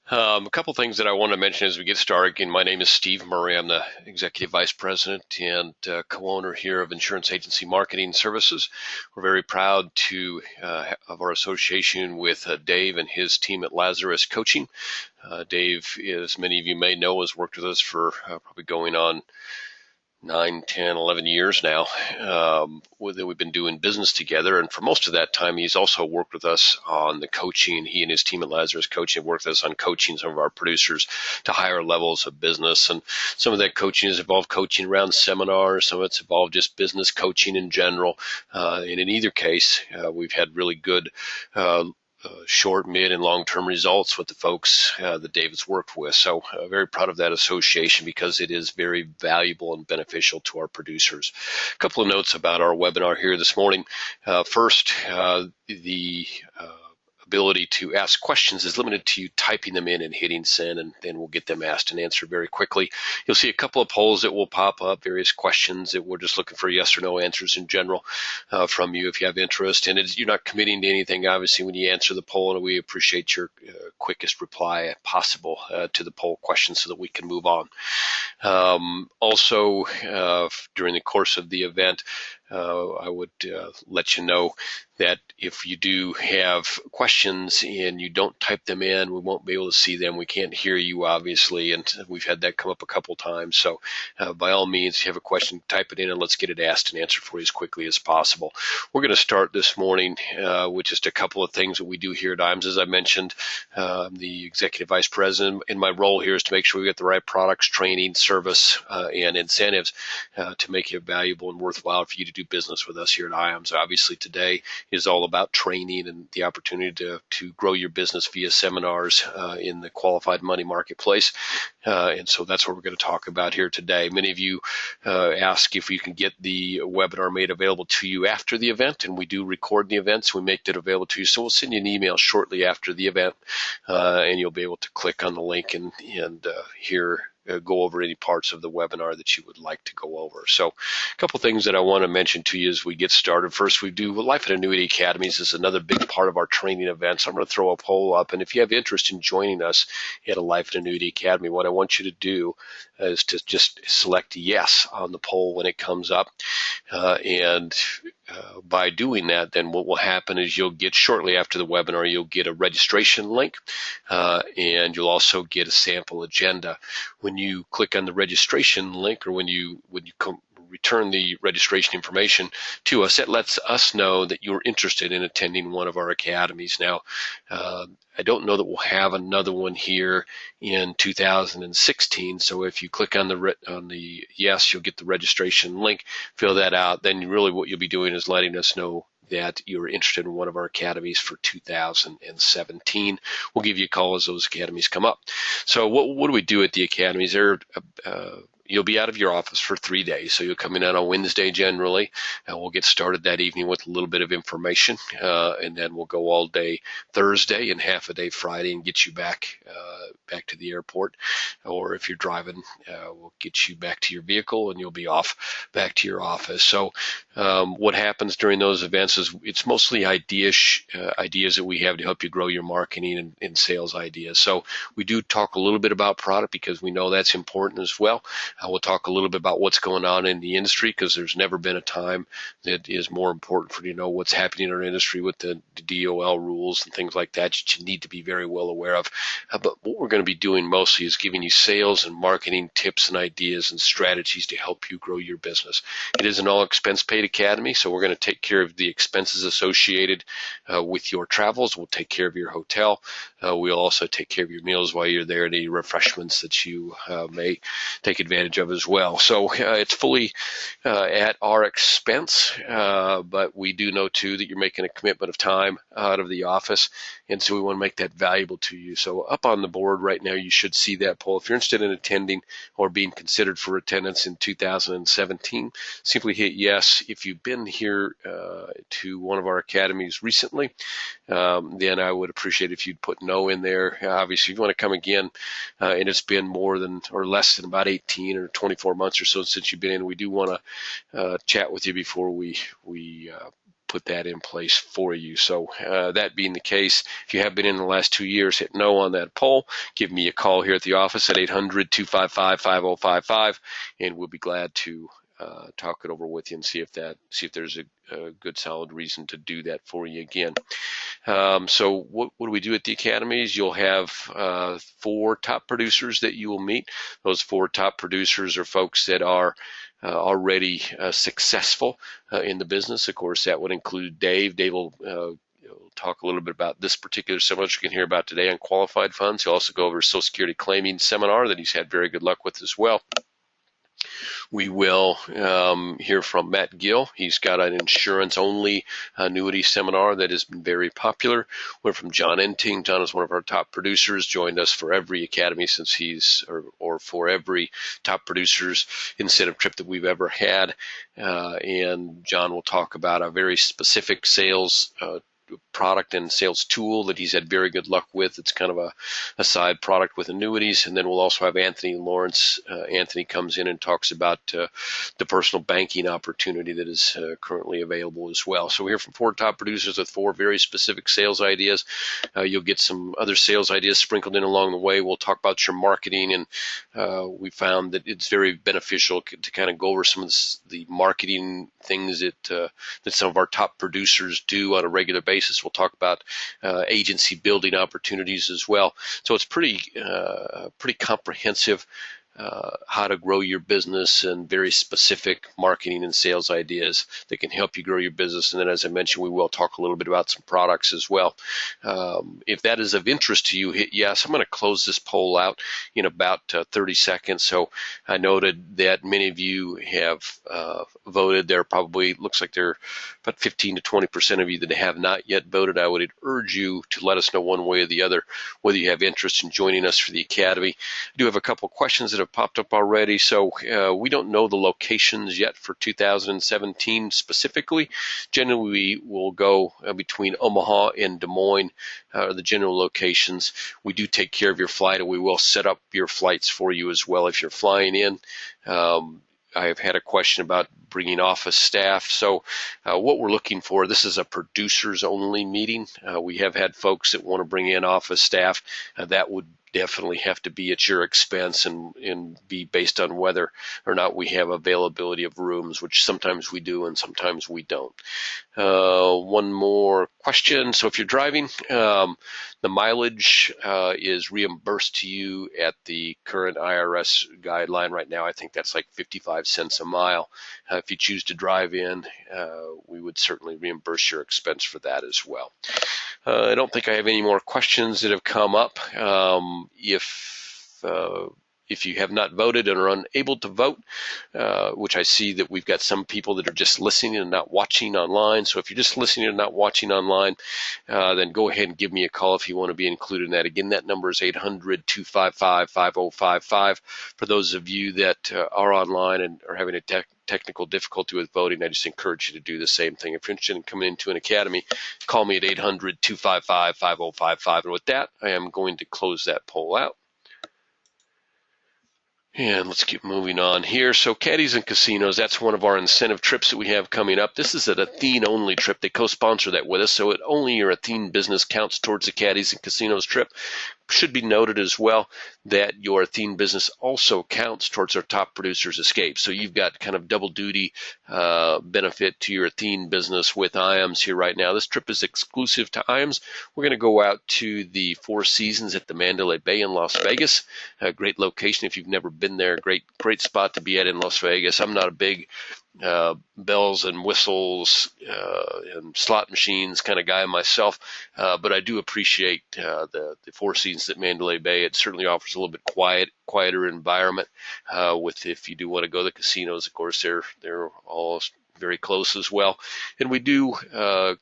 A couple things that I want to mention as we get started. Again, my name is Steve Murray. I'm the Executive Vice President and co-owner here of Insurance Agency Marketing Services. We're very proud of our association with Dave and his team at Lazarus Coaching. Dave, as many of you may know, has worked with us for probably going on 9, 10, 11 years now that we've been doing business together. And for most of that time, he's also worked with us on the coaching. He and his team at Lazarus Coaching have worked with us on coaching some of our producers to higher levels of business. And some of that coaching has involved coaching around seminars. Some of it's involved just business coaching in general. And in either case, we've had really good short, mid, and long-term results with the folks that David's worked with. So very proud of that association because it is very valuable and beneficial to our producers. A couple of notes about our webinar here this morning. First, the ability to ask questions is limited to you typing them in and hitting send, and then we'll get them asked and answered very quickly. You'll see a couple of polls that will pop up, various questions that we're just looking for yes or no answers in general from you if you have interest. And you're not committing to anything, obviously, when you answer the poll, and we appreciate your quickest reply possible to the poll question so that we can move on. Also, during the course of the event, I would let you know that if you do have questions and you don't type them in, we won't be able to see them. We can't hear you, obviously, and we've had that come up a couple times. So by all means, if you have a question, type it in and let's get it asked and answered for you as quickly as possible. We're going to start this morning with just a couple of things that we do here at IAMS. As I mentioned, I'm the Executive Vice President, and my role here is to make sure we get the right products, training, service, and incentives to make it valuable and worthwhile for you to do business with us here at IAMS. Obviously, today is all about training and the opportunity to grow your business via seminars in the qualified money marketplace. And so that's what we're going to talk about here today. Many of you ask if we can get the webinar made available to you after the event, and we do record the events. We make it available to you. So we'll send you an email shortly after the event, and you'll be able to click on the link and hear go over any parts of the webinar that you would like to go over. So a couple things that I want to mention to you as we get started. First, we do Life and Annuity Academies is another big part of our training events. I'm going to throw a poll up, and if you have interest in joining us at a Life and Annuity Academy, what I want you to do is to just select yes on the poll when it comes up. By doing that, then what will happen is you'll get shortly after the webinar, you'll get a registration link, and you'll also get a sample agenda. When you click on the registration link, or when you return the registration information to us, it lets us know that you're interested in attending one of our academies. Now, I don't know that we'll have another one here in 2016. So if you click on the yes, you'll get the registration link, fill that out. Then really what you'll be doing is letting us know that you're interested in one of our academies for 2017. We'll give you a call as those academies come up. So what do we do at the academies? You'll be out of your office for 3 days. So you'll come in on a Wednesday generally, and we'll get started that evening with a little bit of information, and then we'll go all day Thursday and half a day Friday and get you back to the airport. Or if you're driving, we'll get you back to your vehicle and you'll be off back to your office. So what happens during those events is it's mostly ideas that we have to help you grow your marketing and sales ideas. So we do talk a little bit about product because we know that's important as well. We'll talk a little bit about what's going on in the industry because there's never been a time that is more important for you to know what's happening in our industry with the DOL rules and things like that you need to be very well aware of. But what we're going to be doing mostly is giving you sales and marketing tips and ideas and strategies to help you grow your business. It is an all-expense paid academy, so we're going to take care of the expenses associated with your travels. We'll take care of your hotel. We'll also take care of your meals while you're there, any refreshments that you may take advantage of as well. So it's fully at our expense, but we do know too that you're making a commitment of time out of the office, and so we want to make that valuable to you. So up on the board right now, you should see that poll. If you're interested in attending or being considered for attendance in 2017, simply hit yes. If you've been here to one of our academies recently, then I would appreciate if you'd put no in there. Obviously, if you want to come again, and it's been more than or less than about 18 or 24 months or so since you've been in, we do want to chat with you before we put that in place for you. So that being the case, if you have been in the last 2 years, hit no on that poll. Give me a call here at the office at 800-255-5055, and we'll be glad to talk it over with you and see if there's a good solid reason to do that for you again. So what do we do at the academies? You'll have 4 top producers that you will meet. Those 4 top producers are folks that are already successful in the business. Of course, that would include Dave. Dave will talk a little bit about this particular seminar you can hear about today on qualified funds. He'll also go over a Social Security claiming seminar that he's had very good luck with as well. We will hear from Matt Gill. He's got an insurance-only annuity seminar that has been very popular. We're from John Enting. John is one of our top producers, joined us for every academy since or for every top producers incentive trip that we've ever had. And John will talk about a very specific sales product and sales tool that he's had very good luck with. It's kind of a side product with annuities. And then we'll also have Anthony Lawrence. Anthony comes in and talks about the personal banking opportunity that is currently available as well. So we hear from 4 top producers with 4 very specific sales ideas. You'll get some other sales ideas sprinkled in along the way. We'll talk about your marketing, and we found that it's very beneficial to kind of go over some of the marketing things that some of our top producers do on a regular basis. We'll talk about agency building opportunities as well. So it's pretty comprehensive. How to grow your business and very specific marketing and sales ideas that can help you grow your business. And then, as I mentioned, we will talk a little bit about some products as well. If that is of interest to you, hit yes. I'm going to close this poll out in about 30 seconds. So I noted that many of you have voted. There probably looks like there are about 15 to 20% of you that have not yet voted. I would urge you to let us know one way or the other whether you have interest in joining us for the Academy. I do have a couple questions that have popped up already. So we don't know the locations yet for 2017 specifically. Generally, we will go between Omaha and Des Moines, the general locations. We do take care of your flight, and we will set up your flights for you as well if you're flying in. I have had a question about bringing office staff. So what we're looking for, this is a producers only meeting. We have had folks that want to bring in office staff. That would definitely have to be at your expense and be based on whether or not we have availability of rooms, which sometimes we do and sometimes we don't. One more question. So if you're driving, the mileage is reimbursed to you at the current IRS guideline right now. I think that's like 55 cents a mile. If you choose to drive in, we would certainly reimburse your expense for that as well. I don't think I have any more questions that have come up. If you have not voted and are unable to vote, which I see that we've got some people that are just listening and not watching online. So if you're just listening and not watching online, then go ahead and give me a call if you want to be included in that. Again, that number is 800-255-5055. For those of you that are online and are having a technical difficulty with voting, I just encourage you to do the same thing. If you're interested in coming into an academy, call me at 800-255-5055. And with that, I am going to close that poll out. And let's keep moving on here. So caddies and casinos, that's one of our incentive trips that we have coming up. This is an Athene-only trip. They co-sponsor that with us, so only your Athene business counts towards the caddies and casinos trip. Should be noted as well that your Athene business also counts towards our top producers escape. So you've got kind of double duty benefit to your Athene business with IAMS here right now. This trip is exclusive to IAMS. We're going to go out to the Four Seasons at the Mandalay Bay in Las Vegas. A great location if you've never been there. Great spot to be at in Las Vegas. I'm not a big bells and whistles and slot machines kind of guy myself, but I do appreciate the Four Seasons at Mandalay Bay. It certainly offers a little bit quieter environment. If you do want to go to the casinos, of course, they're all very close as well. And we do the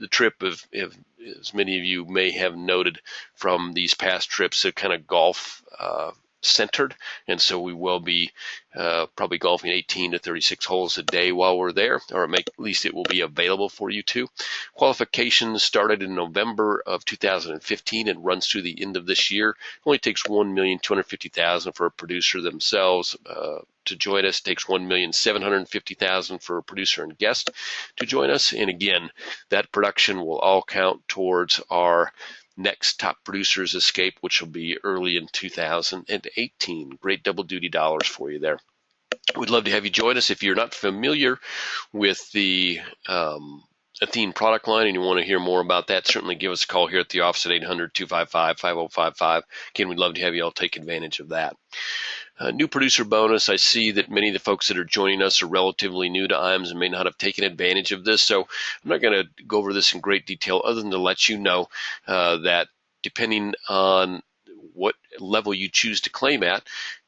trip of, as many of you may have noted from these past trips, a kind of golf centered, and so we will be probably golfing 18 to 36 holes a day while we're there, or at least it will be available for you to. Qualifications started in November of 2015 and runs through the end of this year. It only takes $1,250,000 for a producer themselves to join us. It takes $1,750,000 for a producer and guest to join us. And again, that production will all count towards our next Top Producers Escape, which will be early in 2018. Great double duty dollars for you there. We'd love to have you join us. If you're not familiar with the Athene product line and you want to hear more about that, certainly give us a call here at the office at 800-255-5055. Again, we'd love to have you all take advantage of that. New producer bonus. I see that many of the folks that are joining us are relatively new to IAMS and may not have taken advantage of this. So I'm not going to go over this in great detail other than to let you know that depending on what level you choose to claim at,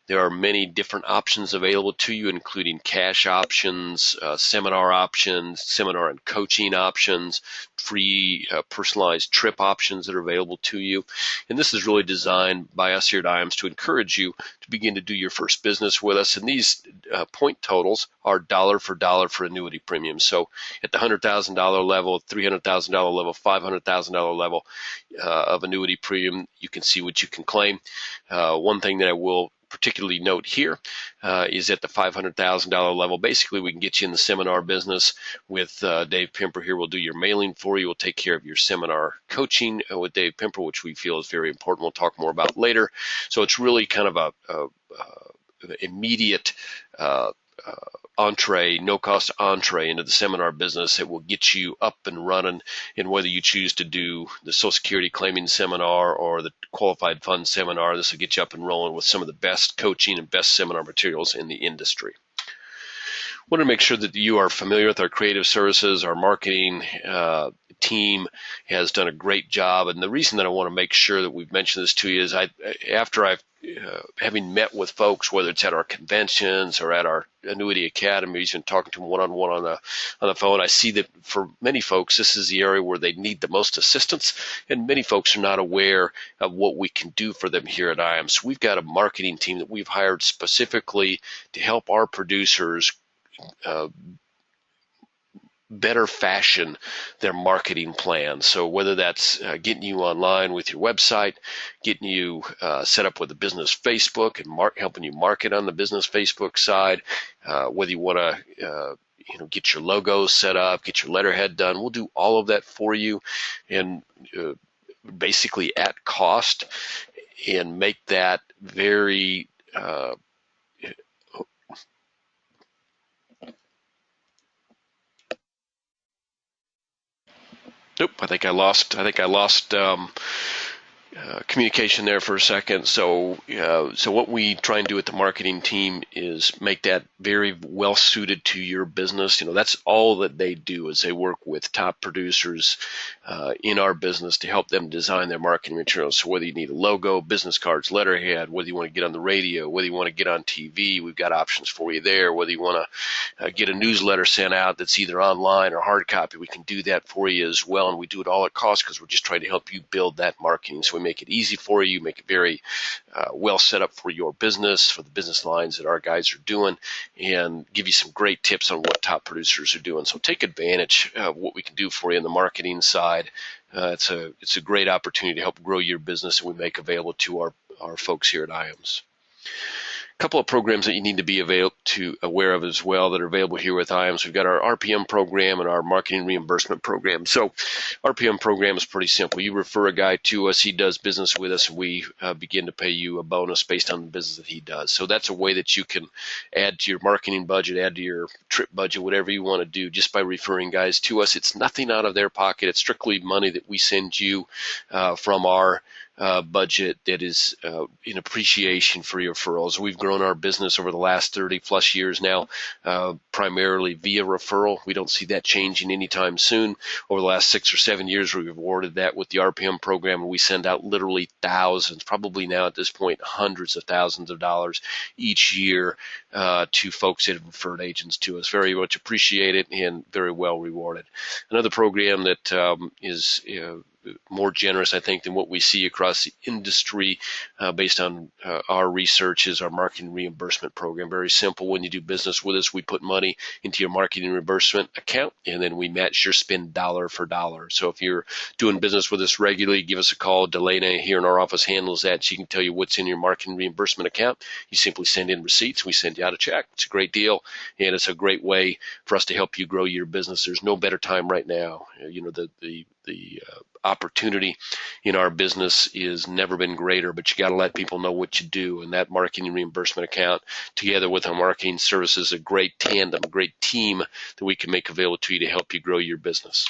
there are many different options available to you, including cash options, seminar and coaching options, free personalized trip options that are available to you. And this is really designed by us here at IAMS to encourage you to begin to do your first business with us. And these point totals are dollar for annuity premiums. So at the $100,000 level, $300,000 level, $500,000 level of annuity premium, you can see what you can claim. One thing that I will particularly note here is at the $500,000 level. Basically, we can get you in the seminar business with Dave Pimper here. We'll do your mailing for you. We'll take care of your seminar coaching with Dave Pimper, which we feel is very important. We'll talk more about later. So it's really kind of a immediate no-cost entree into the seminar business that will get you up and running. And whether you choose to do the Social Security claiming seminar or the qualified fund seminar, this will get you up and rolling with some of the best coaching and best seminar materials in the industry. I want to make sure that you are familiar with our creative services. Our marketing team has done a great job. And the reason that I want to make sure that we've mentioned this to you is after I've having met with folks, whether it's at our conventions or at our annuity academies and talking to them one-on-one on the phone, I see that for many folks, this is the area where they need the most assistance, and many folks are not aware of what we can do for them here at IAMS. So we've got a marketing team that we've hired specifically to help our producers better fashion their marketing plan. So whether that's getting you online with your website, getting you set up with a business Facebook and helping you market on the business Facebook side, whether you want to get your logo set up, get your letterhead done, we'll do all of that for you, and basically at cost, and make that very Nope, I think I lost communication there for a second. So what we try and do with the marketing team is make that very well suited to your business. That's all that they do, is they work with top producers in our business to help them design their marketing materials. So whether you need a logo, business cards, letterhead, whether you want to get on the radio, whether you want to get on TV, we've got options for you there. Whether you want to get a newsletter sent out that's either online or hard copy, we can do that for you as well. And we do it all at cost because we're just trying to help you build that marketing. So we make it easy for you, make it very well set up for your business, for the business lines that our guys are doing, and give you some great tips on what top producers are doing. So take advantage of what we can do for you on the marketing side. It's a great opportunity to help grow your business, and we make available to our folks here at IAMS. A couple of programs that you need to be aware of as well that are available here with IAMS. We've got our RPM program and our marketing reimbursement program. So RPM program is pretty simple. You refer a guy to us, he does business with us, and we begin to pay you a bonus based on the business that he does. So that's a way that you can add to your marketing budget, add to your trip budget, whatever you want to do, just by referring guys to us. It's nothing out of their pocket. It's strictly money that we send you from our budget that is in appreciation for your referrals. We've grown our business over the last 30 plus years now, primarily via referral. We don't see that changing anytime soon. Over the last 6 or 7 years, we've awarded that with the RPM program, and we send out literally thousands, probably now at this point hundreds of thousands of dollars each year to folks that have referred agents to us. Very much appreciated and very well rewarded. Another program that is more generous, I think, than what we see across the industry based on our research is our marketing reimbursement program. Very simple. When you do business with us, we put money into your marketing reimbursement account, and then we match your spend dollar for dollar. So if you're doing business with us regularly, give us a call. Delana here in our office handles that. She can tell you what's in your marketing reimbursement account. You simply send in receipts. We send you out a check. It's a great deal, and it's a great way for us to help you grow your business. There's no better time right now. The opportunity in our business is never been greater, but you got to let people know what you do. And that marketing reimbursement account, together with our marketing services, a great tandem, a great team that we can make available to you to help you grow your business.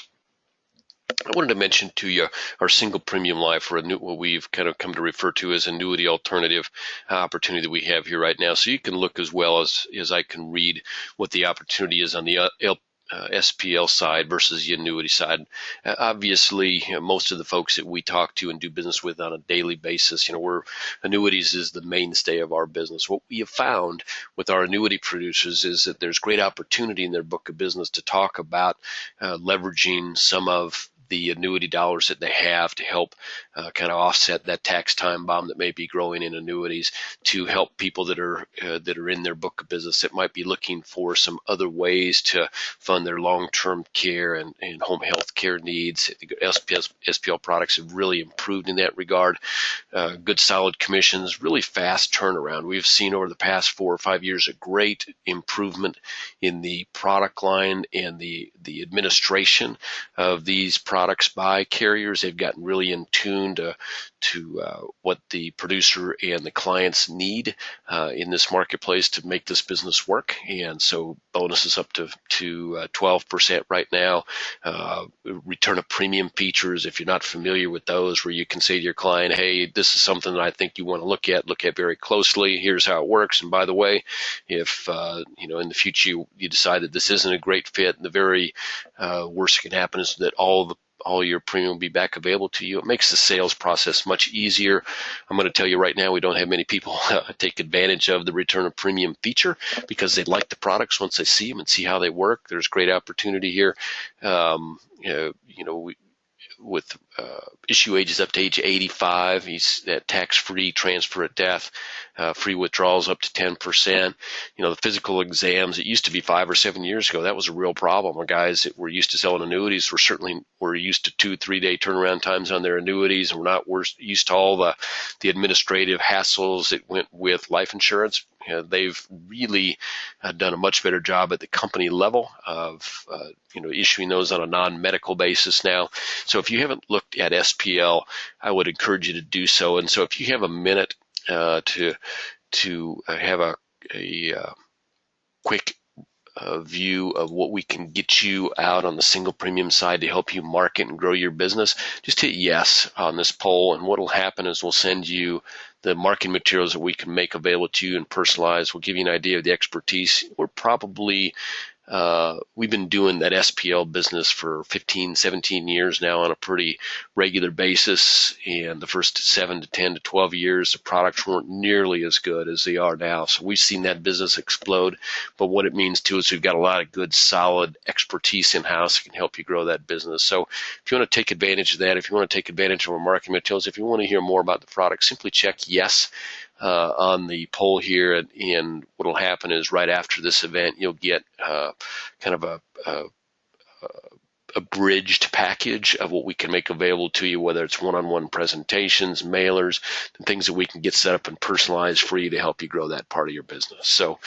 I wanted to mention to you our single premium life, or what we've kind of come to refer to as annuity alternative opportunity that we have here right now. So you can look as well as I can read what the opportunity is on the SPL side versus the annuity side. Obviously, most of the folks that we talk to and do business with on a daily basis, annuities is the mainstay of our business. What we have found with our annuity producers is that there's great opportunity in their book of business to talk about leveraging some of the annuity dollars that they have to help kind of offset that tax time bomb that may be growing in annuities, to help people that are in their book of business that might be looking for some other ways to fund their long-term care and home health care needs. SPL products have really improved in that regard. Good solid commissions, really fast turnaround. We've seen over the past 4 or 5 years a great improvement in the product line and the administration of these products by carriers. They've gotten really in tune to what the producer and the clients need in this marketplace to make this business work. And so bonuses up to 12% right now. Return of premium features, if you're not familiar with those, where you can say to your client, hey, this is something that I think you want to look at very closely. Here's how it works. And by the way, if in the future you decide that this isn't a great fit, the very worst that can happen is that all your premium will be back available to you. It makes the sales process much easier. I'm going to tell you right now, we don't have many people take advantage of the return of premium feature because they like the products once they see them and see how they work. There's great opportunity here. With issue ages up to age 85, he's that tax-free transfer at death, free withdrawals up to 10%. The physical exams, it used to be 5 or 7 years ago, that was a real problem. Our guys that were used to selling annuities were used to 2-3 day turnaround times on their annuities, and we're used to all the administrative hassles that went with life insurance. They've really done a much better job at the company level of issuing those on a non-medical basis now. So if you haven't looked at SPL, I would encourage you to do so. And so if you have a minute to have a quick view of what we can get you out on the single premium side to help you market and grow your business, just hit yes on this poll. And what will happen is we'll send you the marketing materials that we can make available to you and personalize. We'll give you an idea of the expertise. We've been doing that SPL business for 15, 17 years now on a pretty regular basis. And the first 7 to 10 to 12 years, the products weren't nearly as good as they are now. So we've seen that business explode. But what it means too is we've got a lot of good, solid expertise in-house that can help you grow that business. So if you want to take advantage of that, if you want to take advantage of our marketing materials, if you want to hear more about the product, simply check yes on the poll here, and what will happen is right after this event, you'll get kind of a abridged package of what we can make available to you, whether it's one-on-one presentations, mailers, and things that we can get set up and personalized for you to help you grow that part of your business. So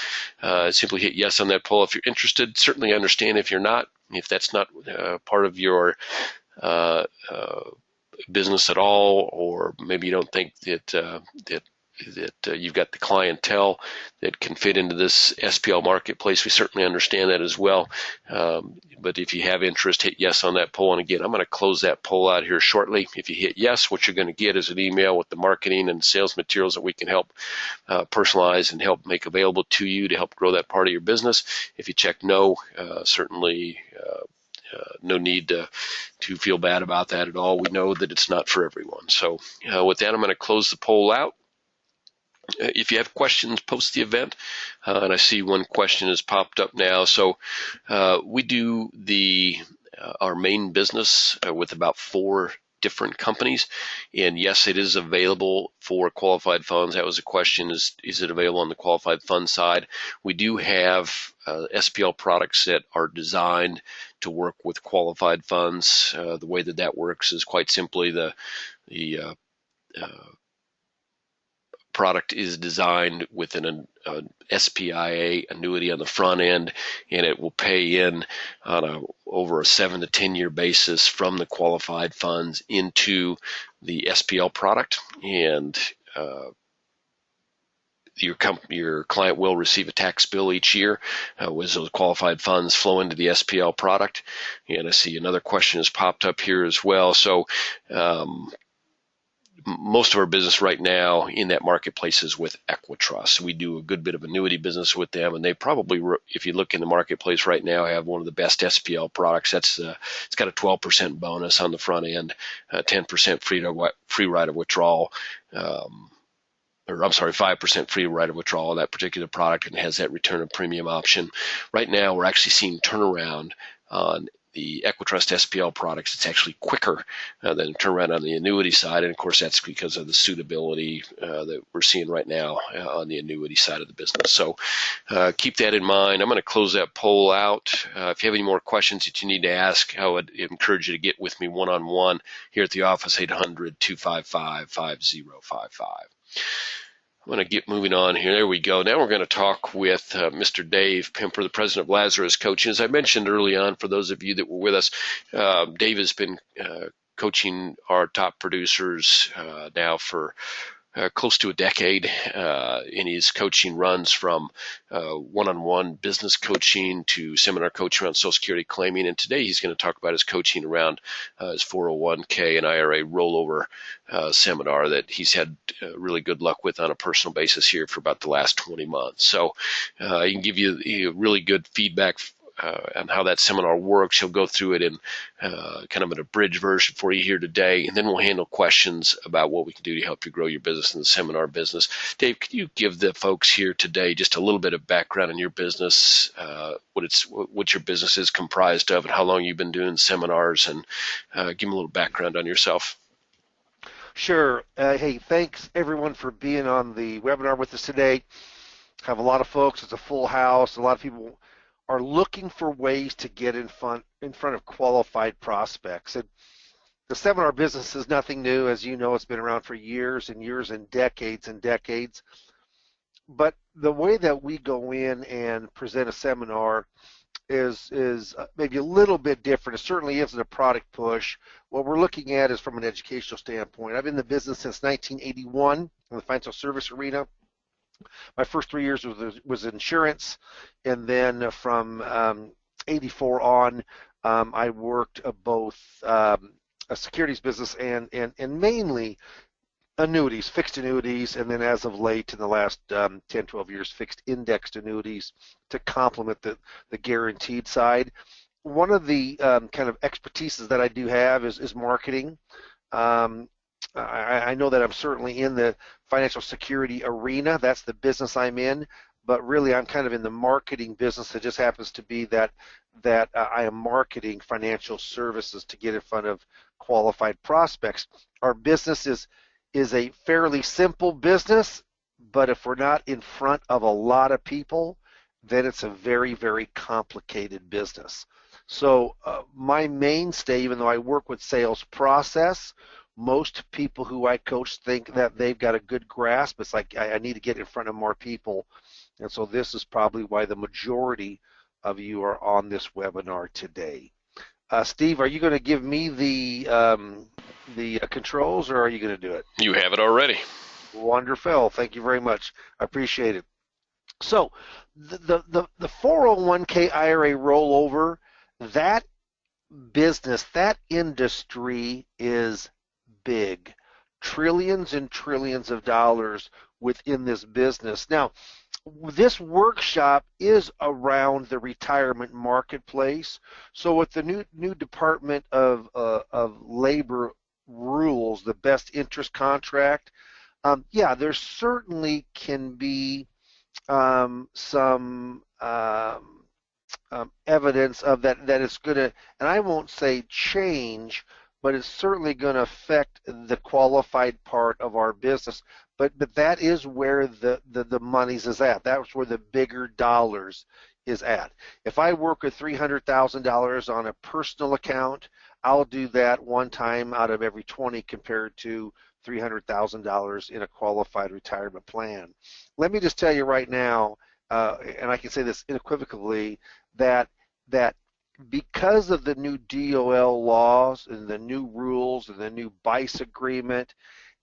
simply hit yes on that poll if you're interested. Certainly understand if you're not, if that's not part of your business at all, or maybe you don't think that you've got the clientele that can fit into this SPL marketplace. We certainly understand that as well. But if you have interest, hit yes on that poll. And again, I'm going to close that poll out here shortly. If you hit yes, what you're going to get is an email with the marketing and sales materials that we can help personalize and help make available to you to help grow that part of your business. If you check no, certainly no need to feel bad about that at all. We know that it's not for everyone. So with that, I'm going to close the poll out. If you have questions post the event, and I see one question has popped up now. So we do our main business with about 4 different companies. And yes, it is available for qualified funds. That was a question, is it available on the qualified fund side? We do have SPL products that are designed to work with qualified funds. The way that works is quite simply the product is designed with an SPIA annuity on the front end, and it will pay in on over a 7 to 10 year basis from the qualified funds into the SPL product. And your client will receive a tax bill each year with those qualified funds flow into the SPL product. And I see another question has popped up here as well. So most of our business right now in that marketplace is with Equitrust. We do a good bit of annuity business with them, and they probably, if you look in the marketplace right now, have one of the best SPL products. It's got a 12% bonus on the front end, 10% free right of withdrawal, or I'm sorry, 5% free right of withdrawal on that particular product, and has that return of premium option. Right now, we're actually seeing turnaround on the Equitrust SPL products. It's actually quicker than turnaround on the annuity side, and of course that's because of the suitability that we're seeing right now on the annuity side of the business. So keep that in mind. I'm going to close that poll out. If you have any more questions that you need to ask, I would encourage you to get with me one-on-one here at the office, 800-255-5055. I'm going to get moving on here. There we go. Now we're going to talk with Mr. Dave Pimper, the president of Lazarus Coaching. As I mentioned early on, for those of you that were with us, Dave has been coaching our top producers now for close to a decade, and his coaching runs from one-on-one business coaching to seminar coaching around Social Security claiming. And today he's going to talk about his coaching around his 401k and IRA rollover seminar that he's had really good luck with on a personal basis here for about the last 20 months. So he can give you really good feedback on how that seminar works. He'll go through it in kind of an abridged version for you here today, and then we'll handle questions about what we can do to help you grow your business in the seminar business. Dave, could you give the folks here today just a little bit of background on your business, what your business is comprised of, and how long you've been doing seminars, and give them a little background on yourself? Sure. Hey, thanks everyone for being on the webinar with us today. Have a lot of folks. It's a full house. A lot of people are looking for ways to get in front of qualified prospects. And the seminar business is nothing new. As you know, it's been around for years and years and decades and decades. But the way that we go in and present a seminar is maybe a little bit different. It certainly isn't a product push. What we're looking at is from an educational standpoint. I've been in the business since 1981 in the financial service arena. My first 3 years was insurance, and then from 84 on, I worked both a securities business and mainly annuities, fixed annuities, and then as of late in the last 10, 12 years, fixed indexed annuities to complement the guaranteed side. One of the kind of expertises that I do have is marketing. I know that I'm certainly in the financial security arena. That's the business I'm in, but really I'm kind of in the marketing business. It just happens to be that I am marketing financial services to get in front of qualified prospects. Our business is a fairly simple business, but if we're not in front of a lot of people, then it's a very, very complicated business. So my mainstay, even though I work with sales process, most people who I coach think that they've got a good grasp. It's like I need to get in front of more people. And so this is probably why the majority of you are on this webinar today. Steve, are you going to give me the controls, or are you going to do it? You have it already. Wonderful. Thank you very much. I appreciate it. So the 401k IRA rollover, that business, that industry is big. Trillions and trillions of dollars within this business. Now, this workshop is around the retirement marketplace. So with the new Department of Labor rules, the best interest contract, yeah, there certainly can be some evidence of that it's going to, and I won't say change, but it's certainly going to affect the qualified part of our business. But that is where the money's is at. That's where the bigger dollars is at. If I work with $300,000 on a personal account, I'll do that one time out of every 20 compared to $300,000 in a qualified retirement plan. Let me just tell you right now, and I can say this unequivocally, that because of the new DOL laws and the new rules and the new BICE agreement,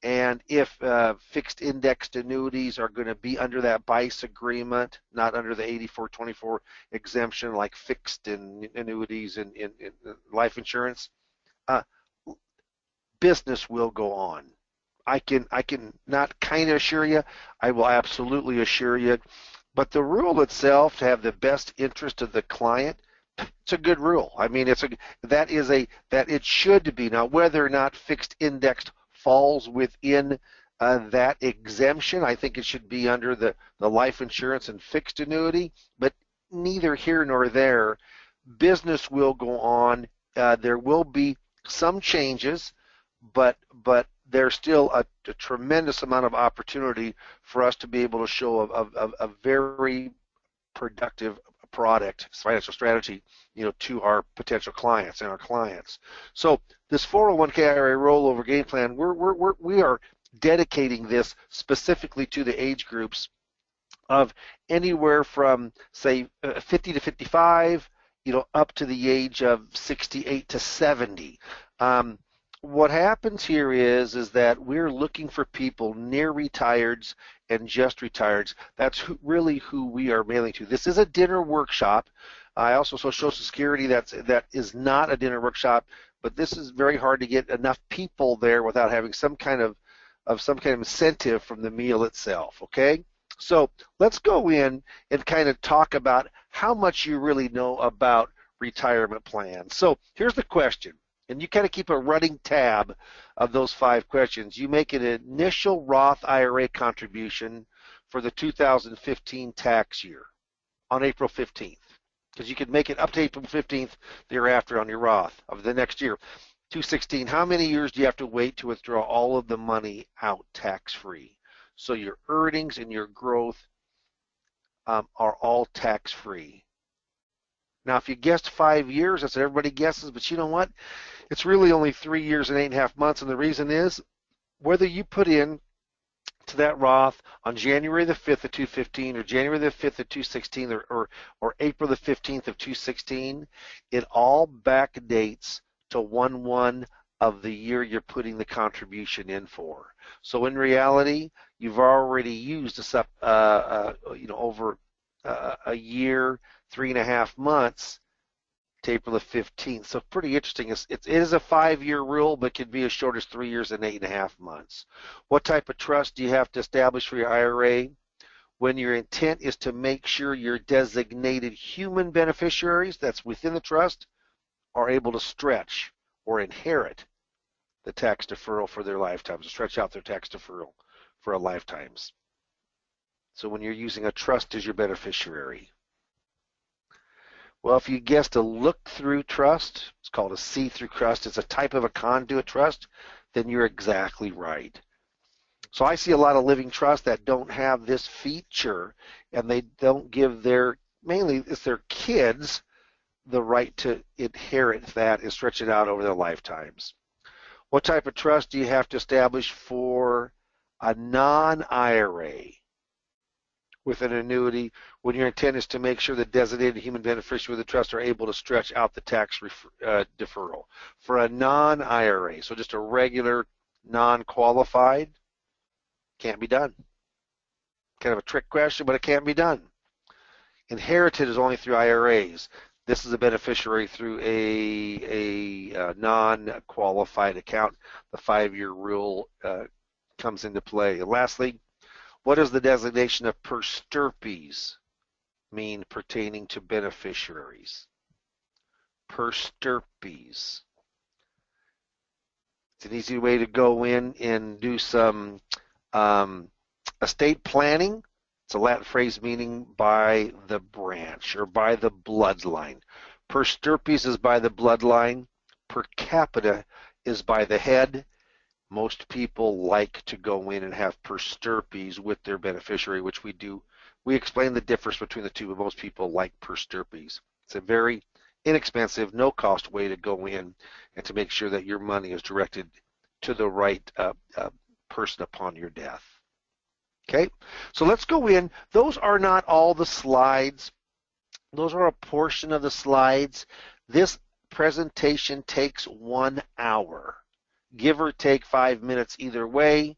and if fixed indexed annuities are going to be under that BICE agreement, not under the 8424 exemption like fixed in annuities in life insurance, business will go on. I can not kind of assure you, I will absolutely assure you, but the rule itself to have the best interest of the client, it's a good rule. I mean, that it should be. Now, whether or not fixed indexed falls within that exemption, I think it should be under the life insurance and fixed annuity, but neither here nor there. Business will go on. There will be some changes, but there's still a tremendous amount of opportunity for us to be able to show a very productive product, financial strategy, to our potential clients and our clients. So this 401k IRA rollover game plan, we are dedicating this specifically to the age groups of anywhere from, say, 50 to 55, up to the age of 68 to 70. What happens here is that we're looking for people near retireds and just retireds. That's really who we are mailing to. This is a dinner workshop. I also show Social Security that is not a dinner workshop, but this is very hard to get enough people there without having some kind of incentive from the meal itself. Okay, so let's go in and kind of talk about how much you really know about retirement plans. So here's the question. And you kind of keep a running tab of those 5 questions. You make an initial Roth IRA contribution for the 2015 tax year on April 15th, because you could make it up to April 15th thereafter on your Roth of the next year. 216, how many years do you have to wait to withdraw all of the money out tax-free? So your earnings and your growth are all tax-free. Now, if you guessed 5 years, that's what everybody guesses, but you know what? It's really only 3 years and 8.5 months, and the reason is whether you put in to that Roth on January the 5th of 2015 or January the 5th of 2016 or April the 15th of 2016, it all backdates to 1/1 of the year you're putting the contribution in for. So in reality, you've already used this up, over a year, 3.5 months to April the 15th. So pretty interesting. It is a 5-year rule, but can be as short as 3 years and 8.5 months. What type of trust do you have to establish for your IRA? When your intent is to make sure your designated human beneficiaries that's within the trust are able to stretch or inherit the tax deferral for their lifetimes, stretch out their tax deferral for a lifetimes. So when you're using a trust as your beneficiary. Well, if you guessed a look-through trust, it's called a see-through trust, it's a type of a conduit trust, then you're exactly right. So I see a lot of living trusts that don't have this feature, and they don't give mainly it's their kids, the right to inherit that and stretch it out over their lifetimes. What type of trust do you have to establish for a non-IRA? With an annuity, when your intent is to make sure the designated human beneficiary of the trust are able to stretch out the tax deferral. For a non-IRA, so just a regular non-qualified, can't be done. Kind of a trick question, but it can't be done. Inherited is only through IRAs. This is a beneficiary through a non-qualified account. The 5-year rule comes into play. And lastly, what does the designation of per stirpes mean pertaining to beneficiaries? Per stirpes. It's an easy way to go in and do some estate planning. It's a Latin phrase meaning by the branch or by the bloodline. Per stirpes is by the bloodline. Per capita is by the head. Most people like to go in and have per stirpes with their beneficiary, which we do. We explain the difference between the two, but most people like per stirpes. It's a very inexpensive, no-cost way to go in and to make sure that your money is directed to the right person upon your death. Okay, so let's go in. Those are not all the slides. Those are a portion of the slides. This presentation takes 1 hour, give or take 5 minutes either way.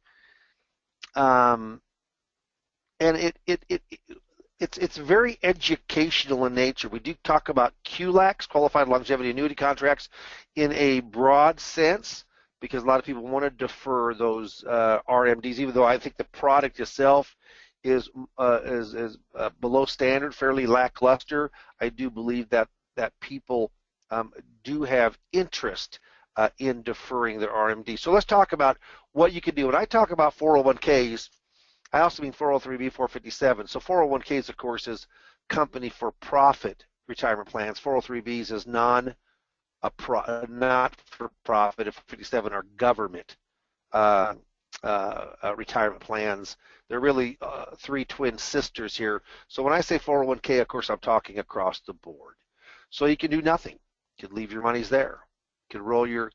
And it's very educational in nature. We do talk about QLACs, qualified longevity annuity contracts, in a broad sense, because a lot of people want to defer those RMDs, even though I think the product itself is below standard, fairly lackluster. I do believe that people do have interest in deferring their RMD. So let's talk about what you can do. When I talk about 401ks, I also mean 403b, 457. So 401ks, of course, is company for profit retirement plans. 403bs is not for profit. 457 are government retirement plans. They're really three twin sisters here. So when I say 401k, of course, I'm talking across the board. So you can do nothing. You can leave your monies there. You can roll your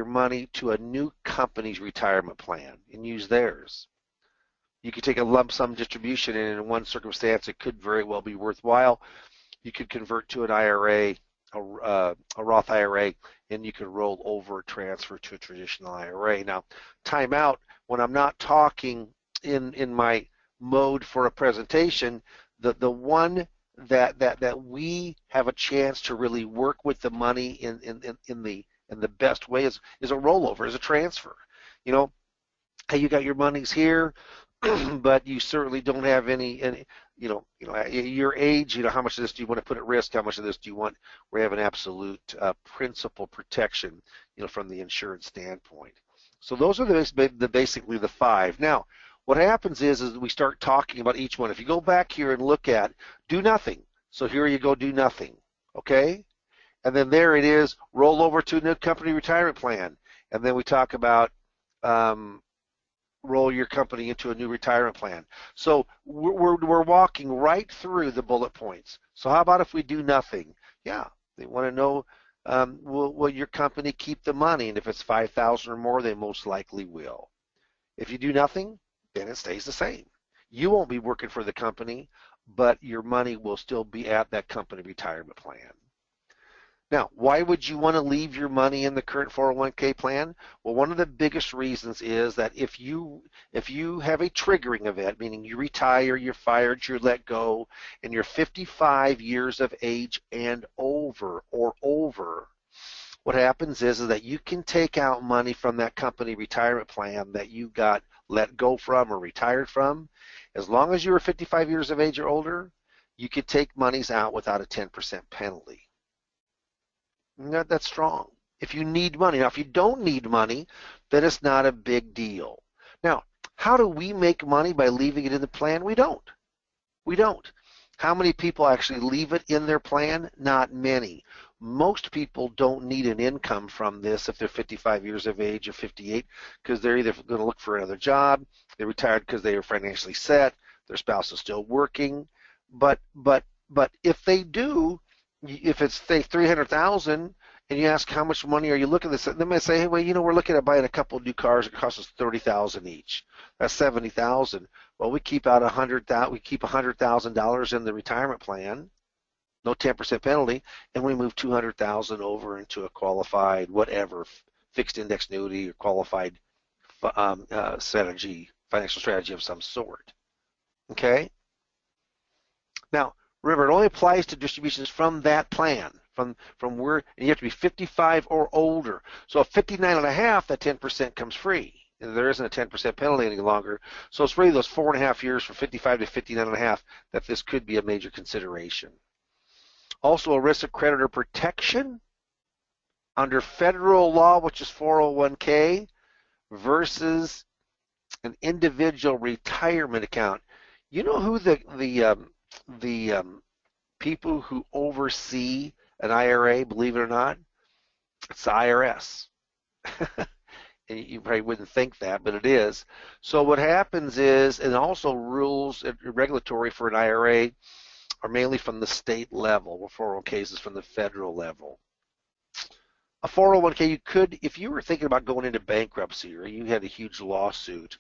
money to a new company's retirement plan and use theirs. You could take a lump sum distribution, and in one circumstance, it could very well be worthwhile. You could convert to an IRA, a Roth IRA, and you could roll over, transfer to a traditional IRA. Now, time out, when I'm not talking in my mode for a presentation, the one that we have a chance to really work with the money in the best way is a rollover, is a transfer. You know, hey, you got your monies here, but you certainly don't have any your age, how much of this do you want to put at risk? How much of this do you want? We have an absolute principal protection, from the insurance standpoint. So those are basically the five. Now, what happens is we start talking about each one. If you go back here and look at do nothing, so here you go, do nothing, okay? And then there it is, roll over to a new company retirement plan. And then we talk about roll your company into a new retirement plan. So we're walking right through the bullet points. So how about if we do nothing? Yeah, they want to know, will your company keep the money? And if it's $5,000 or more, they most likely will. If you do nothing, then it stays the same. You won't be working for the company, but your money will still be at that company retirement plan. Now, why would you want to leave your money in the current 401k plan? Well, one of the biggest reasons is that if you have a triggering event, meaning you retire, you're fired, you're let go, and you're 55 years of age and over, what happens is that you can take out money from that company retirement plan that you got let go from or retired from. As long as you were 55 years of age or older, you could take monies out without a 10% penalty. That's strong. If you need money. Now, if you don't need money, then it's not a big deal. Now, how do we make money by leaving it in the plan? We don't. We don't. How many people actually leave it in their plan? Not many. Most people don't need an income from this if they're 55 years of age or 58, because they're either going to look for another job, they're retired because they are financially set, their spouse is still working. But if they do, if it's say 300,000 and you ask how much money are you looking at this, they might say, hey, well, we're looking at buying a couple of new cars. It costs us 30,000 each. That's 70,000. Well, we keep out $100,000 in the retirement plan, no 10% penalty, and we move 200,000 over into a qualified whatever fixed index annuity or qualified financial strategy of some sort. Okay. Now, remember, it only applies to distributions from that plan, from where, and you have to be 55 or older. So at 59 and a half, that 10% comes free. And there isn't a 10% penalty any longer. So it's really those 4.5 years from 55 to 59 and a half that this could be a major consideration. Also, ERISA creditor protection under federal law, which is 401k, versus an individual retirement account. You know who the people who oversee an IRA, believe it or not, It's the IRS. And you probably wouldn't think that, but it is. So what happens is, and also rules regulatory for an IRA are mainly from the state level, where 401ks is from the federal level. A 401k, you could, if you were thinking about going into bankruptcy or you had a huge lawsuit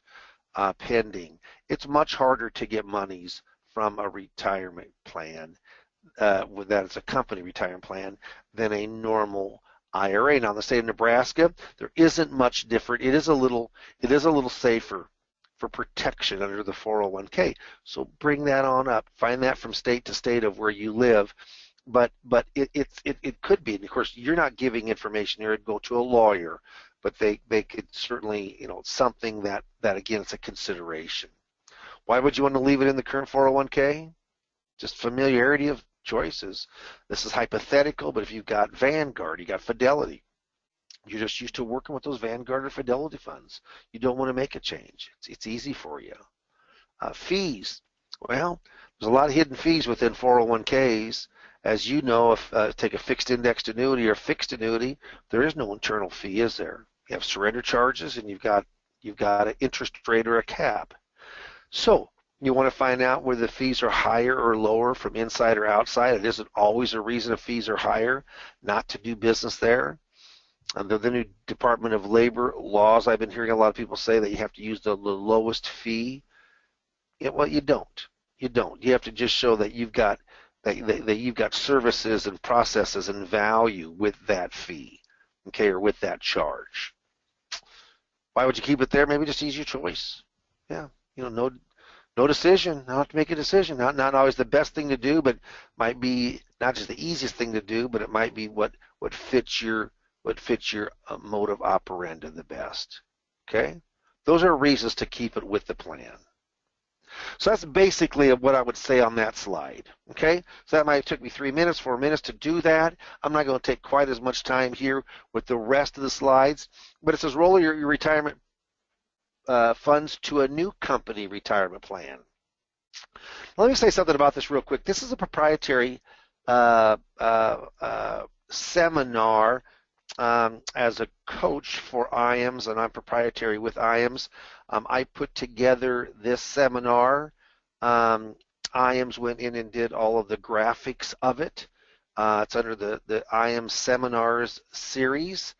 pending, it's much harder to get monies from a retirement plan, that is a company retirement plan, than a normal IRA. Now, in the state of Nebraska, there isn't much different. It is a little safer for protection under the 401k. So bring that on up. Find that from state to state of where you live. But it could be. And of course, you're not giving information here. It'd go to a lawyer, but they could certainly, something that again, it's a consideration. Why would you want to leave it in the current 401k? Just familiarity of choices. This is hypothetical, but if you've got Vanguard, you got Fidelity, you're just used to working with those Vanguard or Fidelity funds. You don't want to make a change. It's easy for you. Fees. Well, there's a lot of hidden fees within 401ks. As you know, if take a fixed indexed annuity or fixed annuity, there is no internal fee, is there? You have surrender charges, and you've got an interest rate or a cap. So you want to find out whether the fees are higher or lower from inside or outside. It isn't always a reason if fees are higher not to do business there. Under the new Department of Labor laws, I've been hearing a lot of people say that you have to use the lowest fee. Well, you don't. You don't. You have to just show that you've got that you've got services and processes and value with that fee, okay, or with that charge. Why would you keep it there? Maybe just easier choice. Yeah, no decision. Not have to make a decision. Not always the best thing to do, but might be not just the easiest thing to do, but it might be what fits your mode of operandi the best. Okay, those are reasons to keep it with the plan. So that's basically what I would say on that slide. Okay, so that might have took me 3 minutes, 4 minutes to do that. I'm not going to take quite as much time here with the rest of the slides, but it says roll your retirement funds to a new company retirement plan. Let me say something about this real quick. This is a proprietary seminar as a coach for IAMS, and I'm proprietary with IAMS. I put together this seminar. IAMS went in and did all of the graphics of it. It's under the IAMS seminars series.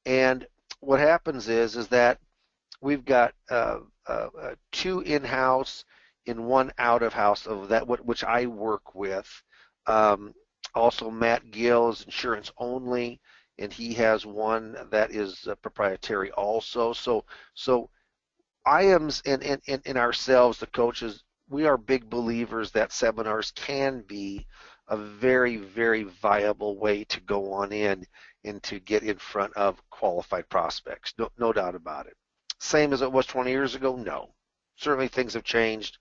And what happens is that we've got 2 in-house and 1 out-of-house of that, which I work with. Also, Matt Gill is insurance only, and he has one that is proprietary also. So IAMS and ourselves, the coaches, we are big believers that seminars can be a very, very viable way to go on in and to get in front of qualified prospects. No doubt about it. Same as it was 20 years ago? No. Certainly things have changed,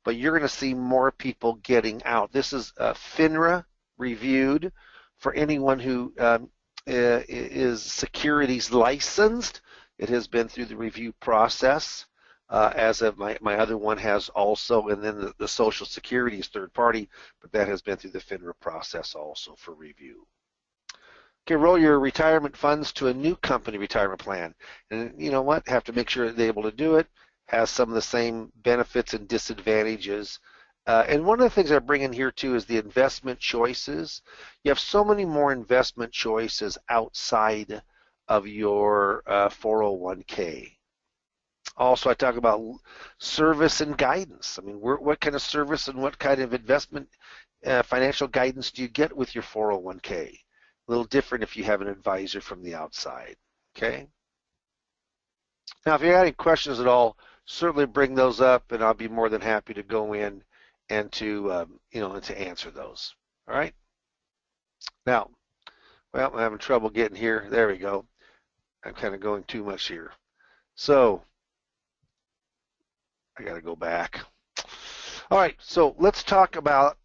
but you're going to see more people getting out. This is FINRA reviewed for anyone who is securities licensed. It has been through the review process, as of my other one has also, and then the Social Security is third party, but that has been through the FINRA process also for review. Okay, roll your retirement funds to a new company retirement plan. And you know what? Have to make sure they're able to do it. Has some of the same benefits and disadvantages. And one of the things I bring in here too is the investment choices. You have so many more investment choices outside of your 401k. Also, I talk about service and guidance. I mean, what kind of service and what kind of investment financial guidance do you get with your 401k? A little different if you have an advisor from the outside. Okay. Now, if you have any questions at all, certainly bring those up, and I'll be more than happy to go in and to and to answer those. All right. Now, well, I'm having trouble getting here. There we go. I'm kind of going too much here. So I got to go back. All right. So let's talk about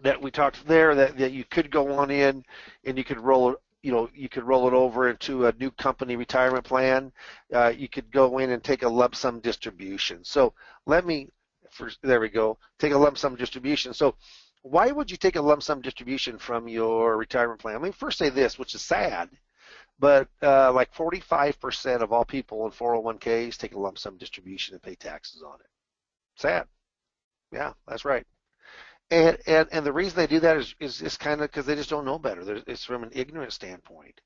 that we talked there that you could go on in and you could roll it. You could roll it over into a new company retirement plan. You could go in and take a lump sum distribution. So there we go. Take a lump sum distribution. So why would you take a lump sum distribution from your retirement plan? Let me first say this, which is sad, but like 45% of all people in 401ks take a lump sum distribution and pay taxes on it. Sad. Yeah, that's right. And the reason they do that is kind of because they just don't know better. It's from an ignorant standpoint.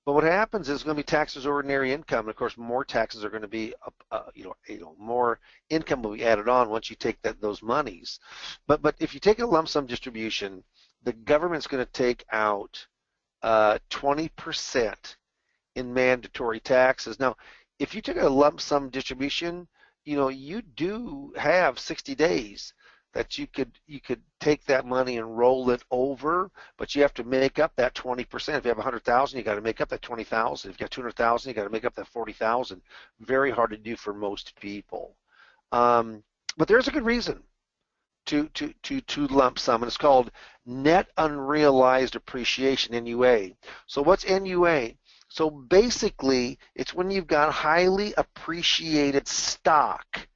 But what happens is going to be taxes ordinary income. And of course, more taxes are going to be, more income will be added on once you take those monies. But if you take a lump sum distribution, the government's going to take out 20% in mandatory taxes. Now, if you took a lump sum distribution, you do have 60 days that you could take that money and roll it over, but you have to make up that 20%. If you have 100,000, you got to make up that 20,000. If you got 200,000, you got to make up that 40,000. Very hard to do for most people. But there's a good reason to lump sum, and it's called net unrealized appreciation, NUA. So what's NUA? So basically, it's when you've got highly appreciated stock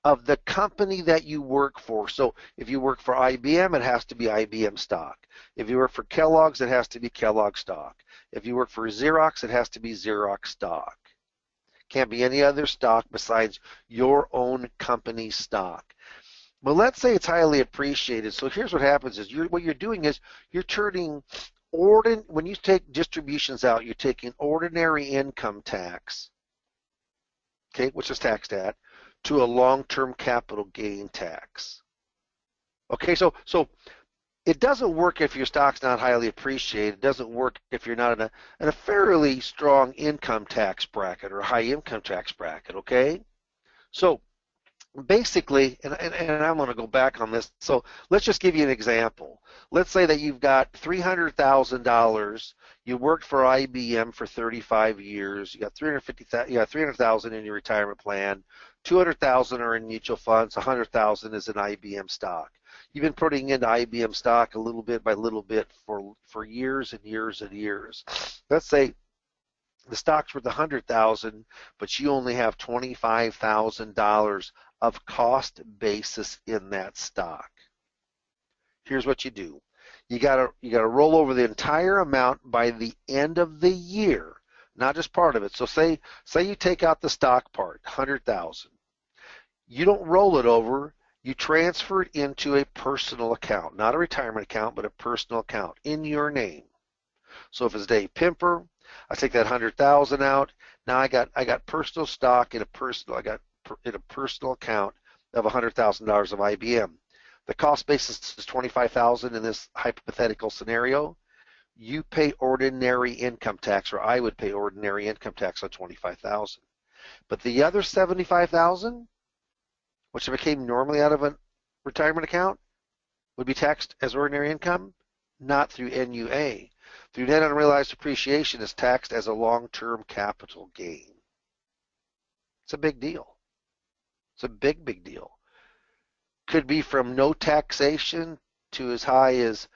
of the company that you work for. So if you work for IBM, it has to be IBM stock. If you work for Kellogg's, it has to be Kellogg stock. If you work for Xerox, it has to be Xerox stock. Can't be any other stock besides your own company stock. But let's say it's highly appreciated. So here's what happens is what you're doing is you're turning when you take distributions out, you're taking ordinary income tax, okay, which is taxed at, to a long-term capital gain tax. Okay, so it doesn't work if your stock's not highly appreciated. It doesn't work if you're not in a fairly strong income tax bracket or high income tax bracket, okay? So basically, and I'm going to go back on this. So let's just give you an example. Let's say that you've got $300,000. You worked for IBM for 35 years. You got $300,000 in your retirement plan. $200,000 are in mutual funds. $100,000 is in IBM stock. You've been putting into IBM stock a little bit by little bit for years and years and years. Let's say the stock's worth $100,000, but you only have $25,000 of cost basis in that stock. Here's what you do. You gotta roll over the entire amount by the end of the year, not just part of it. So say you take out the stock part, $100,000. You don't roll it over. You transfer it into a personal account, not a retirement account, but a personal account in your name. So if it's Dave Pimper, I take that $100,000 out. Now I got personal stock in a personal account of $100,000 of IBM. The cost basis is $25,000 in this hypothetical scenario. You pay ordinary income tax, or I would pay ordinary income tax on $25,000. But the other $75,000, which became normally out of a retirement account, would be taxed as ordinary income, not through NUA. Through net unrealized appreciation is taxed as a long-term capital gain. It's a big deal. It's a big, big deal. Could be from no taxation to as high as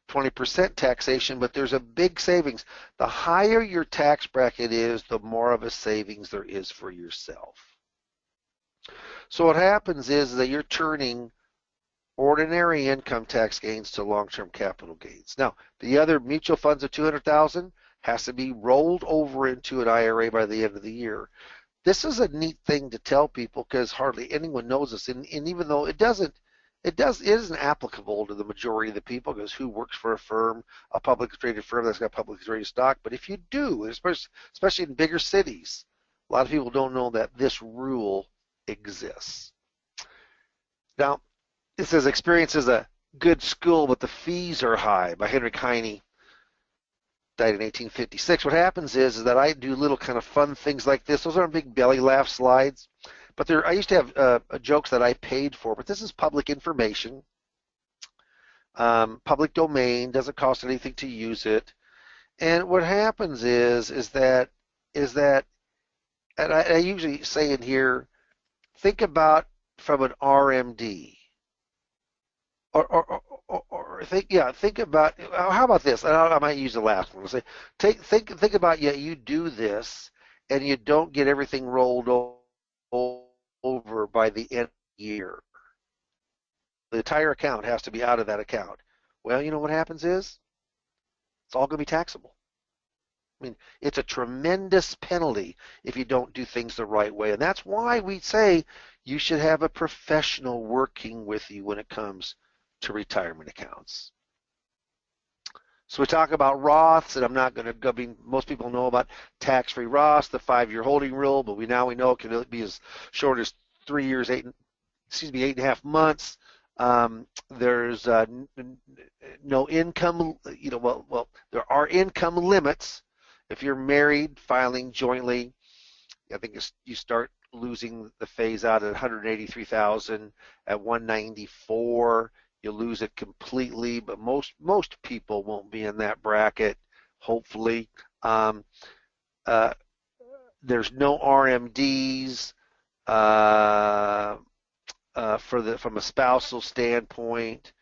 20% taxation, but there's a big savings. The higher your tax bracket is, the more of a savings there is for yourself. So what happens is that you're turning ordinary income tax gains to long-term capital gains. Now, the other mutual funds of $200,000 has to be rolled over into an IRA by the end of the year. This is a neat thing to tell people because hardly anyone knows this, and even though it isn't applicable to the majority of the people, because who works for a firm, a publicly traded firm that's got publicly traded stock? But if you do, especially in bigger cities, a lot of people don't know that this rule exists. Now, it says experience is a good school, but the fees are high, by Henry Heine. Died in 1856. What happens is that I do little kind of fun things like this. Those aren't big belly laugh slides, but I used to have jokes that I paid for, but this is public information, public domain, doesn't cost anything to use it. And what happens is that, and I usually say in here, think about from an RMD. Or think about, how about this? I might use the last one. Say, think about, you do this and you don't get everything rolled over by the end of the year. The entire account has to be out of that account. Well, you know what happens is it's all going to be taxable. I mean, it's a tremendous penalty if you don't do things the right way. And that's why we say you should have a professional working with you when it comes to retirement accounts. So we talk about Roths, and I'm not going to, I mean, most people know about tax-free Roths, the 5-year holding rule, but we know it can be as short as 3 years, 8.5 months. There's no income, well, there are income limits. If you're married, filing jointly, I think you start losing the phase out at 183,000. At 194, you lose it completely. But most people won't be in that bracket. Hopefully, there's no RMDs from a spousal standpoint.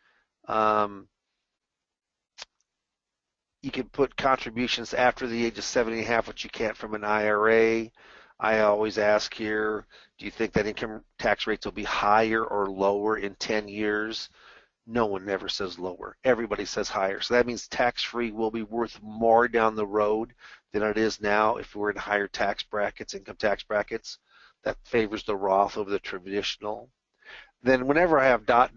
You can put contributions after the age of 70.5, which you can't from an IRA. I always ask here, do you think that income tax rates will be higher or lower in 10 years? No one ever says lower. Everybody says higher. So that means tax-free will be worth more down the road than it is now if we're in higher tax brackets, income tax brackets. That favors the Roth over the traditional. Then whenever I have ... or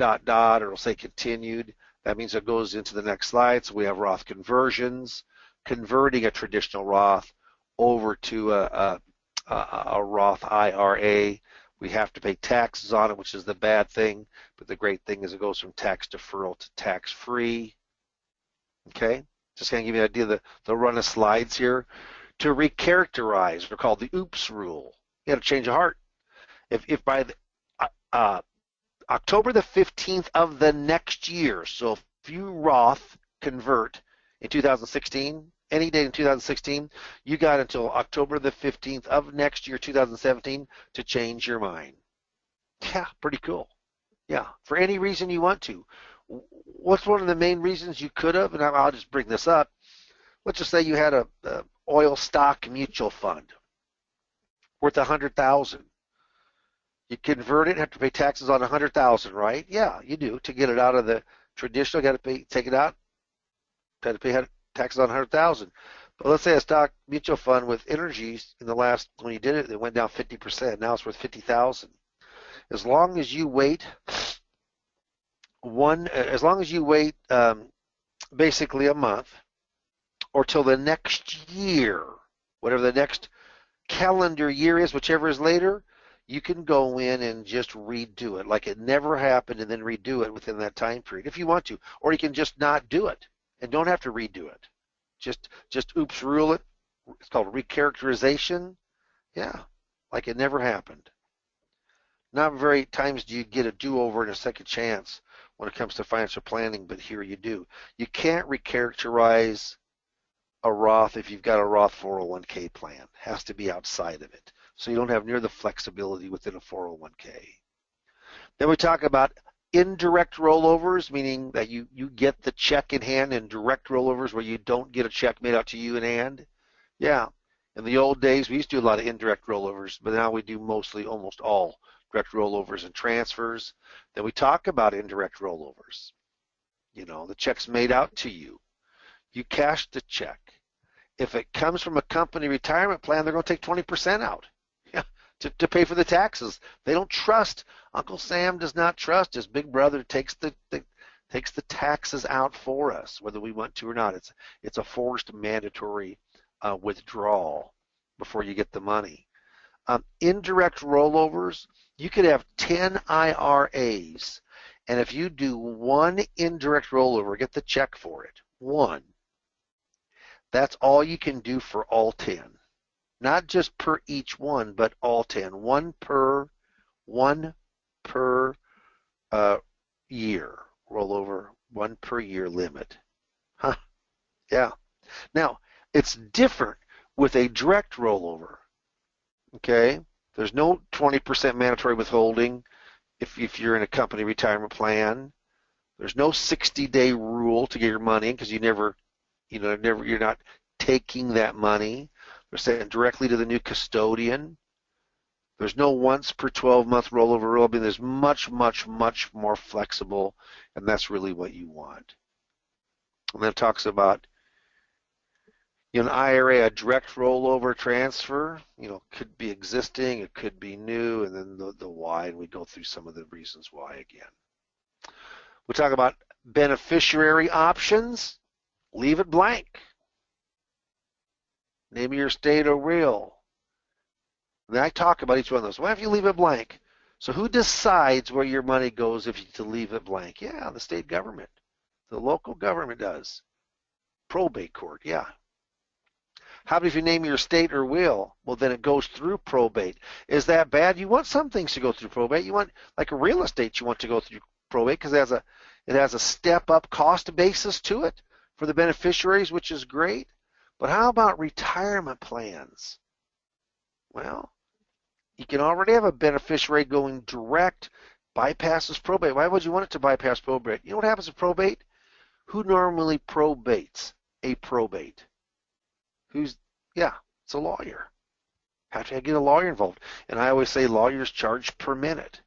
it'll say continued, that means it goes into the next slide. So we have Roth conversions, converting a traditional Roth over to a Roth IRA. We have to pay taxes on it, which is the bad thing. But the great thing is it goes from tax deferral to tax free. Okay, just going to give you an idea of the run of slides here. To recharacterize, they're called the OOPS rule. You got to change of heart. If by the, October the 15th of the next year, so if you Roth convert in 2016, any date in 2016, you got until October the 15th of next year, 2017, to change your mind. Yeah, pretty cool. Yeah, for any reason you want to. What's one of the main reasons you could have? And I'll just bring this up. Let's just say you had a oil stock mutual fund worth $100,000. You convert it and have to pay taxes on $100,000, right? Yeah, you do. To get it out of the traditional, you got to take it out. Got to pay taxes on $100,000. But let's say a stock mutual fund with energies in the last, when you did it, it went down 50%. Now it's worth $50,000. As long as you wait basically a month or till the next year, whatever the next calendar year is, whichever is later, you can go in and just redo it like it never happened and then redo it within that time period if you want to. Or you can just not do it and don't have to redo it. Just oops rule it. It's called recharacterization. Yeah, like it never happened. Not very times do you get a do-over and a second chance when it comes to financial planning, but here you do. You can't recharacterize a Roth if you've got a Roth 401k plan. It has to be outside of it. So you don't have near the flexibility within a 401k. Then we talk about indirect rollovers, meaning that you get the check in hand, and direct rollovers where you don't get a check made out to you in hand. Yeah, in the old days we used to do a lot of indirect rollovers, but now we do almost all direct rollovers and transfers. Then we talk about indirect rollovers. You know, the check's made out to you. You cash the check. If it comes from a company retirement plan, they're going to take 20% out to pay for the taxes. They don't trust. Uncle Sam does not trust. His big brother takes the taxes out for us, whether we want to or not. It's a forced mandatory withdrawal before you get the money. Indirect rollovers, you could have 10 IRAs, and if you do one indirect rollover, get the check for it, one, that's all you can do for all 10. Not just per each one, but all 10. One per year rollover, one per year limit. Huh? Yeah. Now, it's different with a direct rollover. Okay? There's no 20% mandatory withholding if you're in a company retirement plan. There's no 60-day rule to get your money in because you're not taking that money. They're sent directly to the new custodian. There's no once per 12-month rollover rule. I mean, there's much, much, much more flexible, and that's really what you want. And then it talks about an IRA, a direct rollover transfer, could be existing, it could be new, and then the why, and we go through some of the reasons why again. We talk about beneficiary options. Leave it blank. Name of your state or will. And then I talk about each one of those. What if you leave it blank? So who decides where your money goes if you to leave it blank? Yeah, the state government. The local government does. Probate court, yeah. How about if you name your state or will? Well, then it goes through probate. Is that bad? You want some things to go through probate. You want, like a real estate, you want to go through probate because it has a step-up cost basis to it for the beneficiaries, which is great. But how about retirement plans? Well, you can already have a beneficiary going direct, bypasses probate. Why would you want it to bypass probate? You know what happens to probate? Who normally probates a probate? It's a lawyer. Have to get a lawyer involved. And I always say lawyers charge per minute.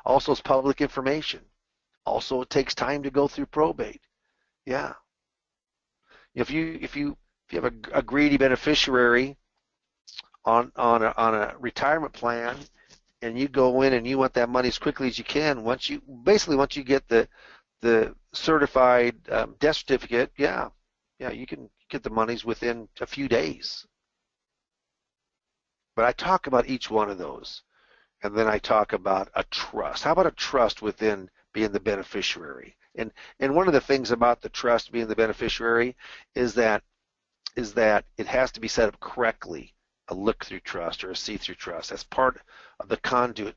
Also, it's public information. Also, it takes time to go through probate. Yeah. If you have a greedy beneficiary on a retirement plan, and you go in and you want that money as quickly as you can, once you get the certified death certificate, you can get the monies within a few days. But I talk about each one of those, and then I talk about a trust. How about a trust within being the beneficiary? And one of the things about the trust being the beneficiary is that it has to be set up correctly, a look-through trust or a see-through trust. That's part of the conduit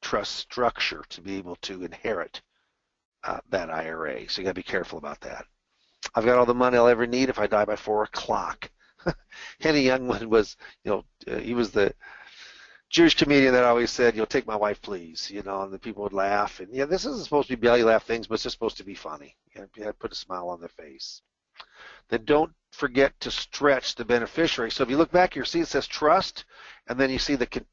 trust structure to be able to inherit that IRA. So you got to be careful about that. I've got all the money I'll ever need if I die by 4 o'clock. Henny Youngman was, he was the Jewish comedian that always said, take my wife, please, and the people would laugh. And this isn't supposed to be belly laugh things, but it's just supposed to be funny. Put a smile on their face. Then don't forget to stretch the beneficiary. So if you look back here, see it says trust, and then you see the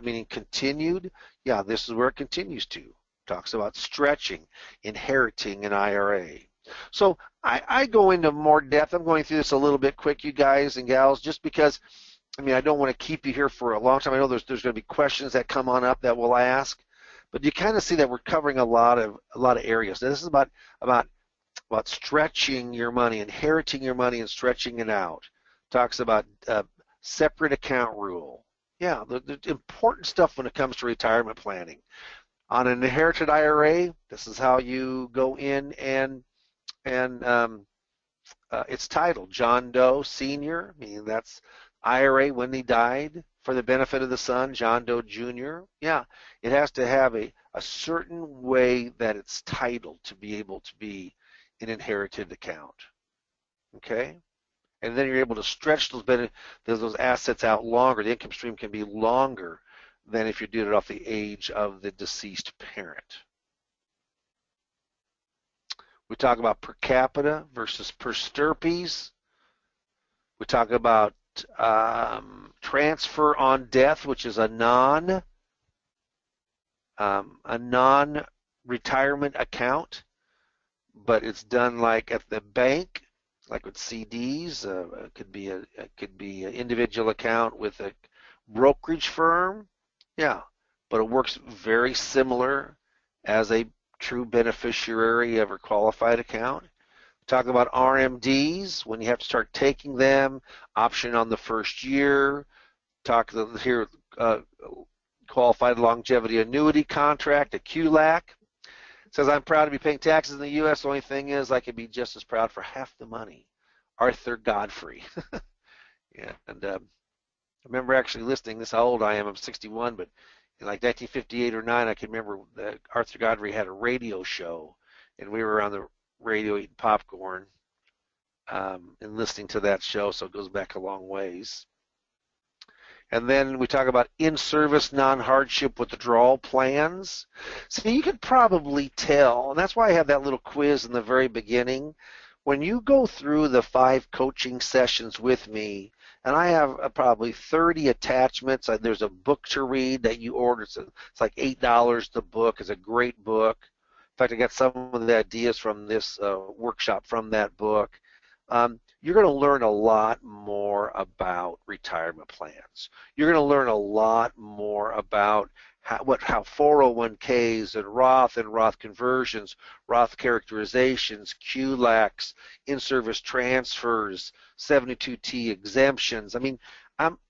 meaning continued. Yeah, this is where it continues to. Talks about stretching, inheriting an IRA. So I go into more depth. I'm going through this a little bit quick, you guys and gals, just because, I don't want to keep you here for a long time. I know there's going to be questions that come on up that we'll ask, but you kind of see that we're covering a lot of areas. Now, this is about stretching your money, inheriting your money, and stretching it out. Talks about separate account rule. Yeah, the important stuff when it comes to retirement planning. On an inherited IRA, this is how you go in and it's titled John Doe Sr., meaning that's IRA when he died for the benefit of the son, John Doe Jr. Yeah, it has to have a certain way that it's titled to be able to be an inherited account. Okay? And then you're able to stretch those assets out longer. The income stream can be longer than if you did it off the age of the deceased parent. We talk about per capita versus per stirpes. We talk about transfer on death, which is a non-retirement account, but it's done like at the bank, like with CDs. It could be an individual account with a brokerage firm. Yeah, but it works very similar as a true beneficiary of a qualified account. Talk about RMDs, when you have to start taking them, option on the first year. Talk here, qualified longevity annuity contract, a QLAC. It says, I'm proud to be paying taxes in the U.S. The only thing is I could be just as proud for half the money. Arthur Godfrey. Yeah, and I remember actually listening, this is how old I am, I'm 61, but in like 1958 or 9, I can remember that Arthur Godfrey had a radio show, and we were on the radio eating popcorn and listening to that show, so it goes back a long ways. And then we talk about in-service non-hardship withdrawal plans. So you could probably tell, and that's why I have that little quiz in the very beginning. When you go through the 5 coaching sessions with me, and I have probably 30 attachments. There's a book to read that you order. It's like $8 the book. It's a great book. In fact, I got some of the ideas from this workshop from that book. You're going to learn a lot more about retirement plans. You're going to learn a lot more about how 401ks and Roth conversions, Roth characterizations, QLACs, in-service transfers, 72T exemptions. I mean,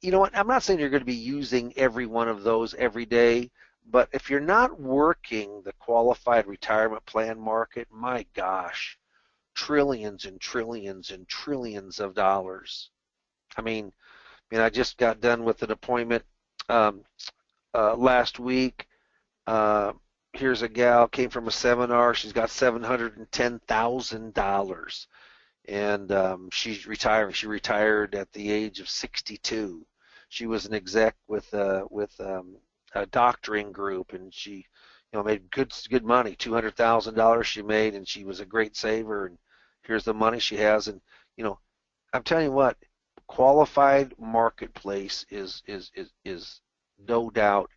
you know what? I'm not saying you're going to be using every one of those every day, but if you're not working the qualified retirement plan market, my gosh, trillions and trillions and trillions of dollars. I mean, I just got done with an appointment last week. Here's a gal, came from a seminar. She's got $710,000, and she's retiring. She retired at the age of 62. She was an exec with a doctoring group, and she, made good money. $200,000 she made, and she was a great saver. And here's the money she has. And I'm telling you what, qualified marketplace is no doubt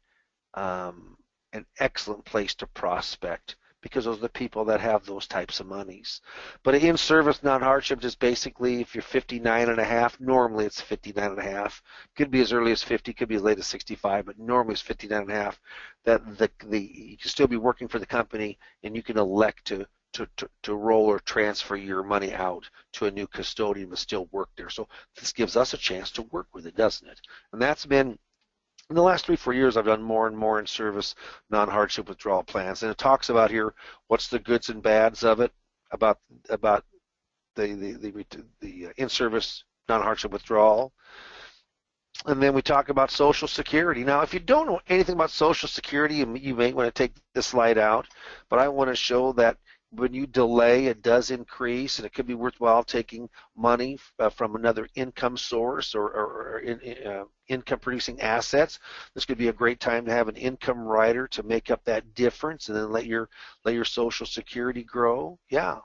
an excellent place to prospect, because those are the people that have those types of monies. But in-service non-hardship is basically, if you're 59 and a half, normally it's 59 and a half. Could be as early as 50, could be as late as 65, but normally it's 59 and a half. That you can still be working for the company, and you can elect to roll or transfer your money out to a new custodian but still work there. So this gives us a chance to work with it, doesn't it? And that's been, in the last 3-4 years, I've done more and more in-service non-hardship withdrawal plans, and it talks about here what's the goods and bads of it, about the in-service non-hardship withdrawal, and then we talk about Social Security. Now, if you don't know anything about Social Security, you may want to take this slide out, but I want to show that when you delay, it does increase, and it could be worthwhile taking money from another income source or income-producing assets. This could be a great time to have an income rider to make up that difference, and then let your Social Security grow. Yeah.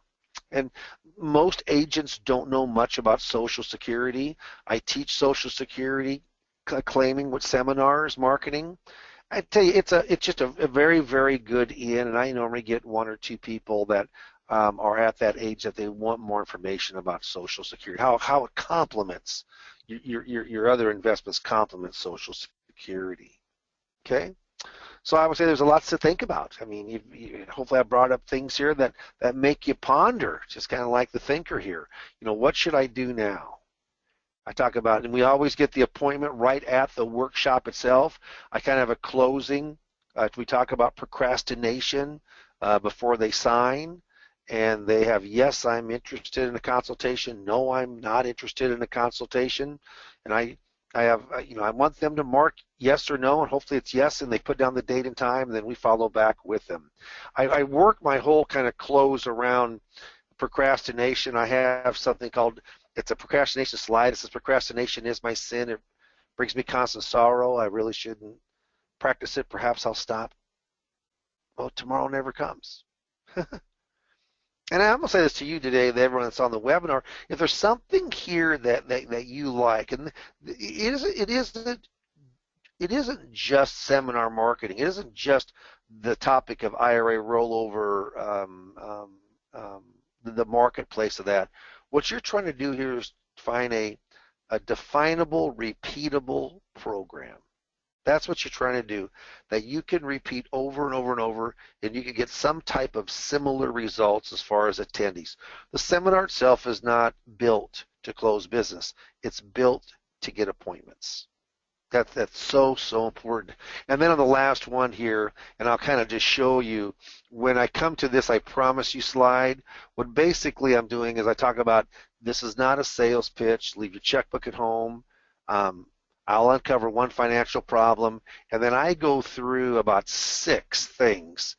And most agents don't know much about Social Security. I teach Social Security claiming with seminars, marketing. I tell you, it's just a very, very good in, and I normally get 1 or 2 people that are at that age that they want more information about Social Security, how it complements your other investments, complement Social Security. Okay, so I would say there's a lot to think about. I mean, hopefully I brought up things here that make you ponder, just kind of like the thinker here. What should I do now? I talk about, and we always get the appointment right at the workshop itself. I kind of have a closing. We talk about procrastination before they sign, and they have, yes, I'm interested in a consultation. No, I'm not interested in a consultation. And I have, I want them to mark yes or no, and hopefully it's yes, and they put down the date and time, and then we follow back with them. I work my whole kind of close around procrastination. I have something called, it's a procrastination slide. It says, procrastination is my sin. It brings me constant sorrow. I really shouldn't practice it. Perhaps I'll stop. Well, tomorrow never comes. And I'm going to say this to you today, that everyone that's on the webinar, if there's something here that you like, and it isn't just seminar marketing. It isn't just the topic of IRA rollover, the marketplace of that. What you're trying to do here is find a definable, repeatable program. That's what you're trying to do, that you can repeat over and over and over, and you can get some type of similar results as far as attendees. The seminar itself is not built to close business. It's built to get appointments. That's so important. And then on the last one here, and I'll kind of just show you, when I come to this I promise you slide, what basically I'm doing is I talk about, this is not a sales pitch, leave your checkbook at home, I'll uncover one financial problem, and then I go through about 6 things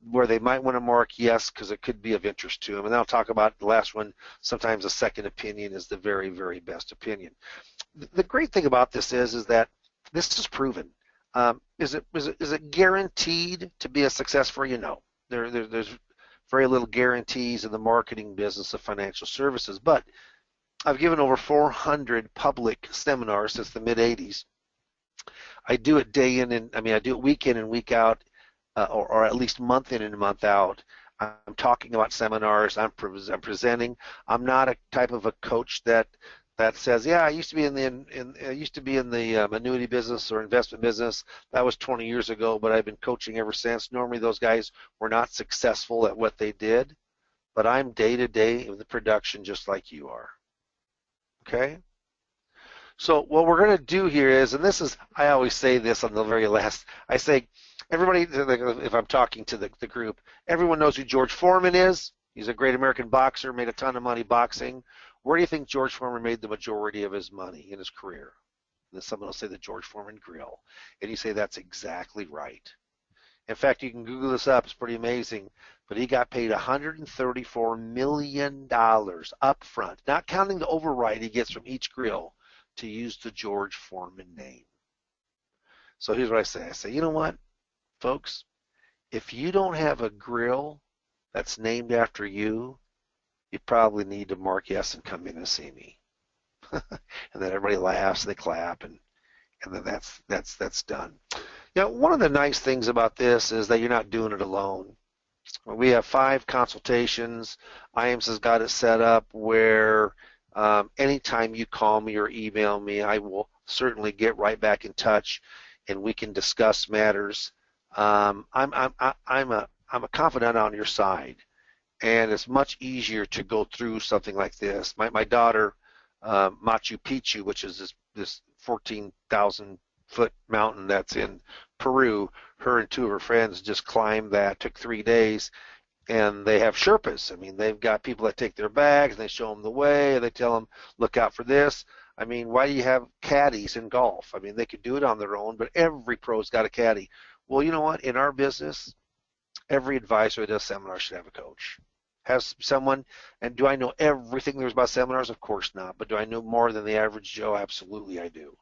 where they might want to mark yes because it could be of interest to them. And then I'll talk about the last one, sometimes a second opinion is the very, very best opinion. The great thing about this is that this is proven. Is it guaranteed to be a success for you? No. There's very little guarantees in the marketing business of financial services, but I've given over 400 public seminars since the mid 80s. I do it day in and I do it week in and week out, or at least month in and month out. I'm talking about seminars. I'm presenting. I'm not a type of a coach that says, yeah, I used to be in the annuity business or investment business. That was 20 years ago, but I've been coaching ever since. Normally, those guys were not successful at what they did, but I'm day to day in the production just like you are. Okay? So what we're going to do here is, and this is, I always say this on the very last, I say, everybody, if I'm talking to the group, everyone knows who George Foreman is. He's a great American boxer, made a ton of money boxing. Where do you think George Foreman made the majority of his money in his career? And then someone will say the George Foreman Grill. And you say that's exactly right. In fact, you can Google this up. It's pretty amazing. But he got paid $134 million up front, not counting the override he gets from each grill, to use the George Foreman name. So here's what I say. I say, you know what, folks? If you don't have a grill that's named after you, you probably need to mark yes and come in and see me. And then everybody laughs, they clap, and then that's done. You know, one of the nice things about this is that you're not doing it alone. We have 5 consultations. IAMS has got it set up where anytime you call me or email me, I will certainly get right back in touch, and we can discuss matters. I'm a confidant on your side, and it's much easier to go through something like this. My daughter, Machu Picchu, which is this 14,000-foot mountain that's in Peru, her and 2 of her friends just climbed that. Took 3 days. And they have Sherpas. I mean, they've got people that take their bags and they show them the way and they tell them, look out for this. I mean, why do you have caddies in golf? I mean, they could do it on their own, but every pro's got a caddy. Well, you know what? In our business, every advisor that does seminars should have a coach. Has someone, and do I know everything there's about seminars? Of course not. But do I know more than the average Joe? Absolutely I do.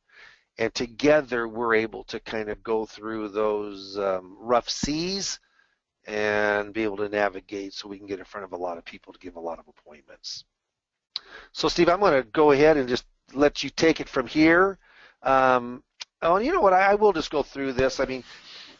And together we're able to kind of go through those rough seas and be able to navigate so we can get in front of a lot of people to give a lot of appointments. So, Steve, I'm going to go ahead and just let you take it from here. Oh, you know what? I will just go through this. I mean,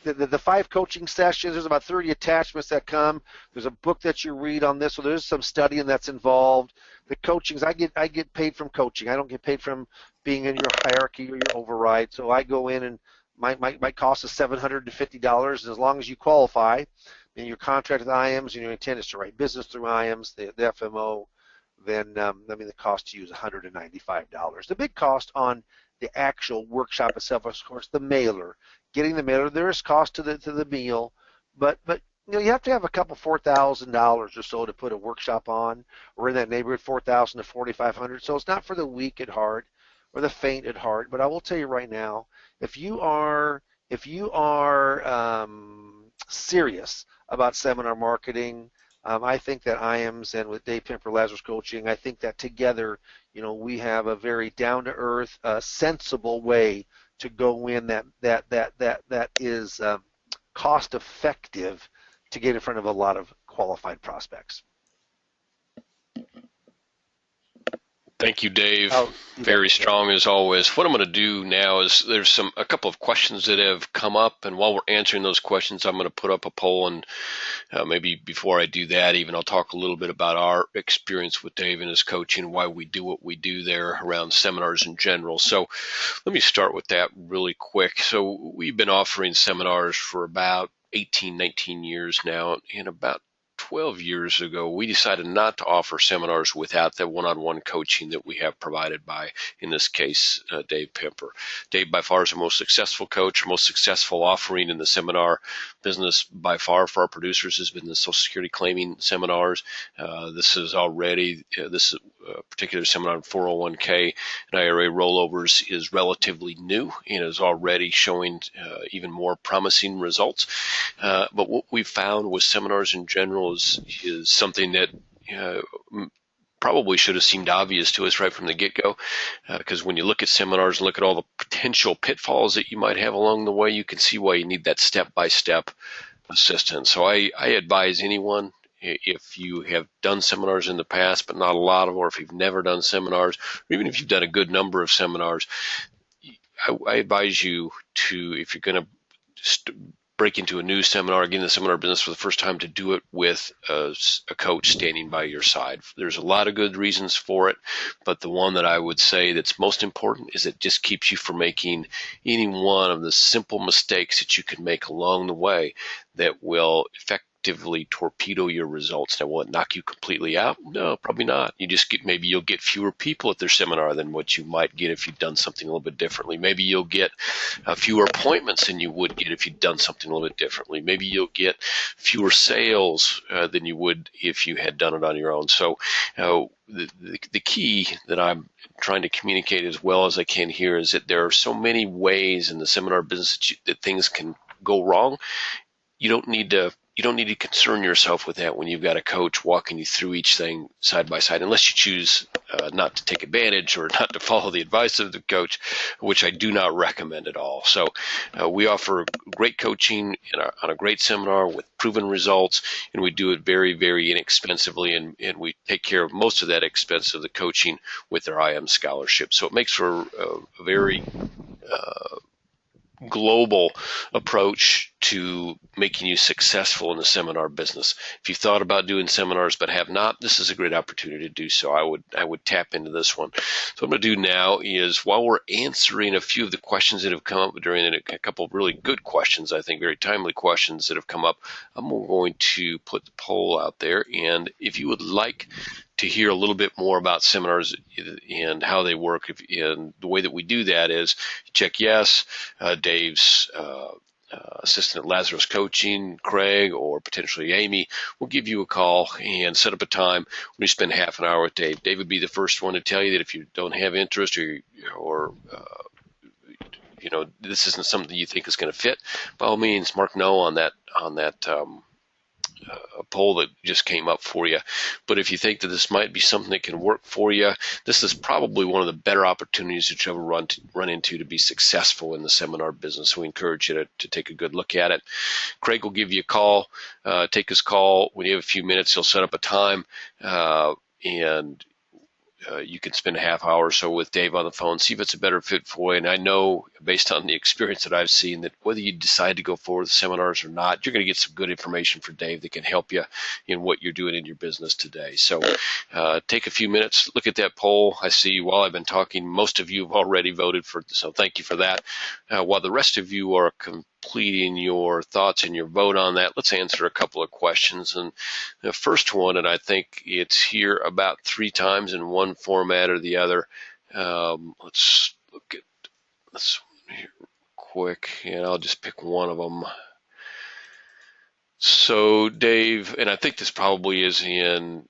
the 5 coaching sessions, there's about 30 attachments that come. There's a book that you read on this, so there's some studying that's involved. The coachings, I get paid from coaching. I don't get paid from being in your hierarchy or your override. So I go in and my cost is $750, and as long as you qualify, and your contract with IAMS and your intent is to write business through IAMS, the FMO, then the cost to you is $195. The big cost on the actual workshop itself is, of course, the mailer. Getting the mailer, there is cost to the meal, but you know, you have to have a couple $4,000 or so to put a workshop on, or in that neighborhood, $4,000 to $4,500. So it's not for the weak at heart or the faint at heart. But I will tell you right now, if you are serious about seminar marketing, I think that IAMS and with Dave Pimper Lazarus Coaching, I think that together, you know, we have a very down-to-earth, sensible way to go in that is cost-effective to get in front of a lot of qualified prospects. Thank you, Dave. Very strong as always. What I'm going to do now is there's a couple of questions that have come up, and while we're answering those questions, I'm going to put up a poll, and maybe before I do that, even I'll talk a little bit about our experience with Dave and his coaching, why we do what we do there around seminars in general. So let me start with that really quick. So we've been offering seminars for about 18, 19 years now, and about 12 years ago, we decided not to offer seminars without the one-on-one coaching that we have provided by, in this case, Dave Pimper. Dave, by far, is the most successful coach, most successful offering in the seminar business by far for our producers has been the Social Security claiming seminars. This is this particular seminar on 401k and IRA rollovers is relatively new and is already showing even more promising results. But what we've found with seminars in general is something that probably should have seemed obvious to us right from the get-go, because when you look at seminars and look at all the potential pitfalls that you might have along the way, you can see why you need that step-by-step assistance. So I advise anyone if you have done seminars in the past, but not a lot of them, or if you've never done seminars, or even if you've done a good number of seminars, I advise you to, if you're going to break into a new seminar, get in the seminar business for the first time, to do it with a coach standing by your side. There's a lot of good reasons for it, but the one that I would say that's most important is it just keeps you from making any one of the simple mistakes that you can make along the way that will effectively torpedo your results. Now, will it knock you completely out? No, probably not. Maybe you'll get fewer people at their seminar than what you might get if you'd done something a little bit differently. Maybe you'll get fewer appointments than you would get if you'd done something a little bit differently. Maybe you'll get fewer sales than you would if you had done it on your own. So the key that I'm trying to communicate as well as I can here is that there are so many ways in the seminar business that things can go wrong. You don't need to concern yourself with that when you've got a coach walking you through each thing side by side, unless you choose not to take advantage or not to follow the advice of the coach, which I do not recommend at all. So we offer great coaching on a great seminar with proven results, and we do it very, very inexpensively, and we take care of most of that expense of the coaching with our IM scholarship. So it makes for a very global approach to making you successful in the seminar business. If you've thought about doing seminars but have not, this is a great opportunity to do so. I would tap into this one. So what I'm going to do now is, while we're answering a few of the questions that have come up during it, a couple of really good questions, I think very timely questions that have come up, I'm going to put the poll out there. And if you would like to hear a little bit more about seminars and how they work, and the way that we do that is check yes, Dave's assistant at Lazarus Coaching, Craig, or potentially Amy, will give you a call and set up a time when you spend half an hour with Dave. Dave would be the first one to tell you that if you don't have interest or this isn't something you think is going to fit, by all means, mark no on that a poll that just came up for you. But if you think that this might be something that can work for you, this is probably one of the better opportunities that you'll ever run into to be successful in the seminar business. We encourage you to take a good look at it. Craig will give you a call. Take his call. When you have a few minutes, he'll set up a time, and you can spend a half hour or so with Dave on the phone, see if it's a better fit for you. And I know, based on the experience that I've seen, that whether you decide to go forward with seminars or not, you're going to get some good information from Dave that can help you in what you're doing in your business today. So take a few minutes, look at that poll. I see while I've been talking, most of you have already voted for, so thank you for that. While the rest of you are completing your thoughts and your vote on that, let's answer a couple of questions. And the first one, and I think it's here about 3 times in one format or the other. Let's look at this one here real quick, and I'll just pick one of them. So Dave, and I think this probably is in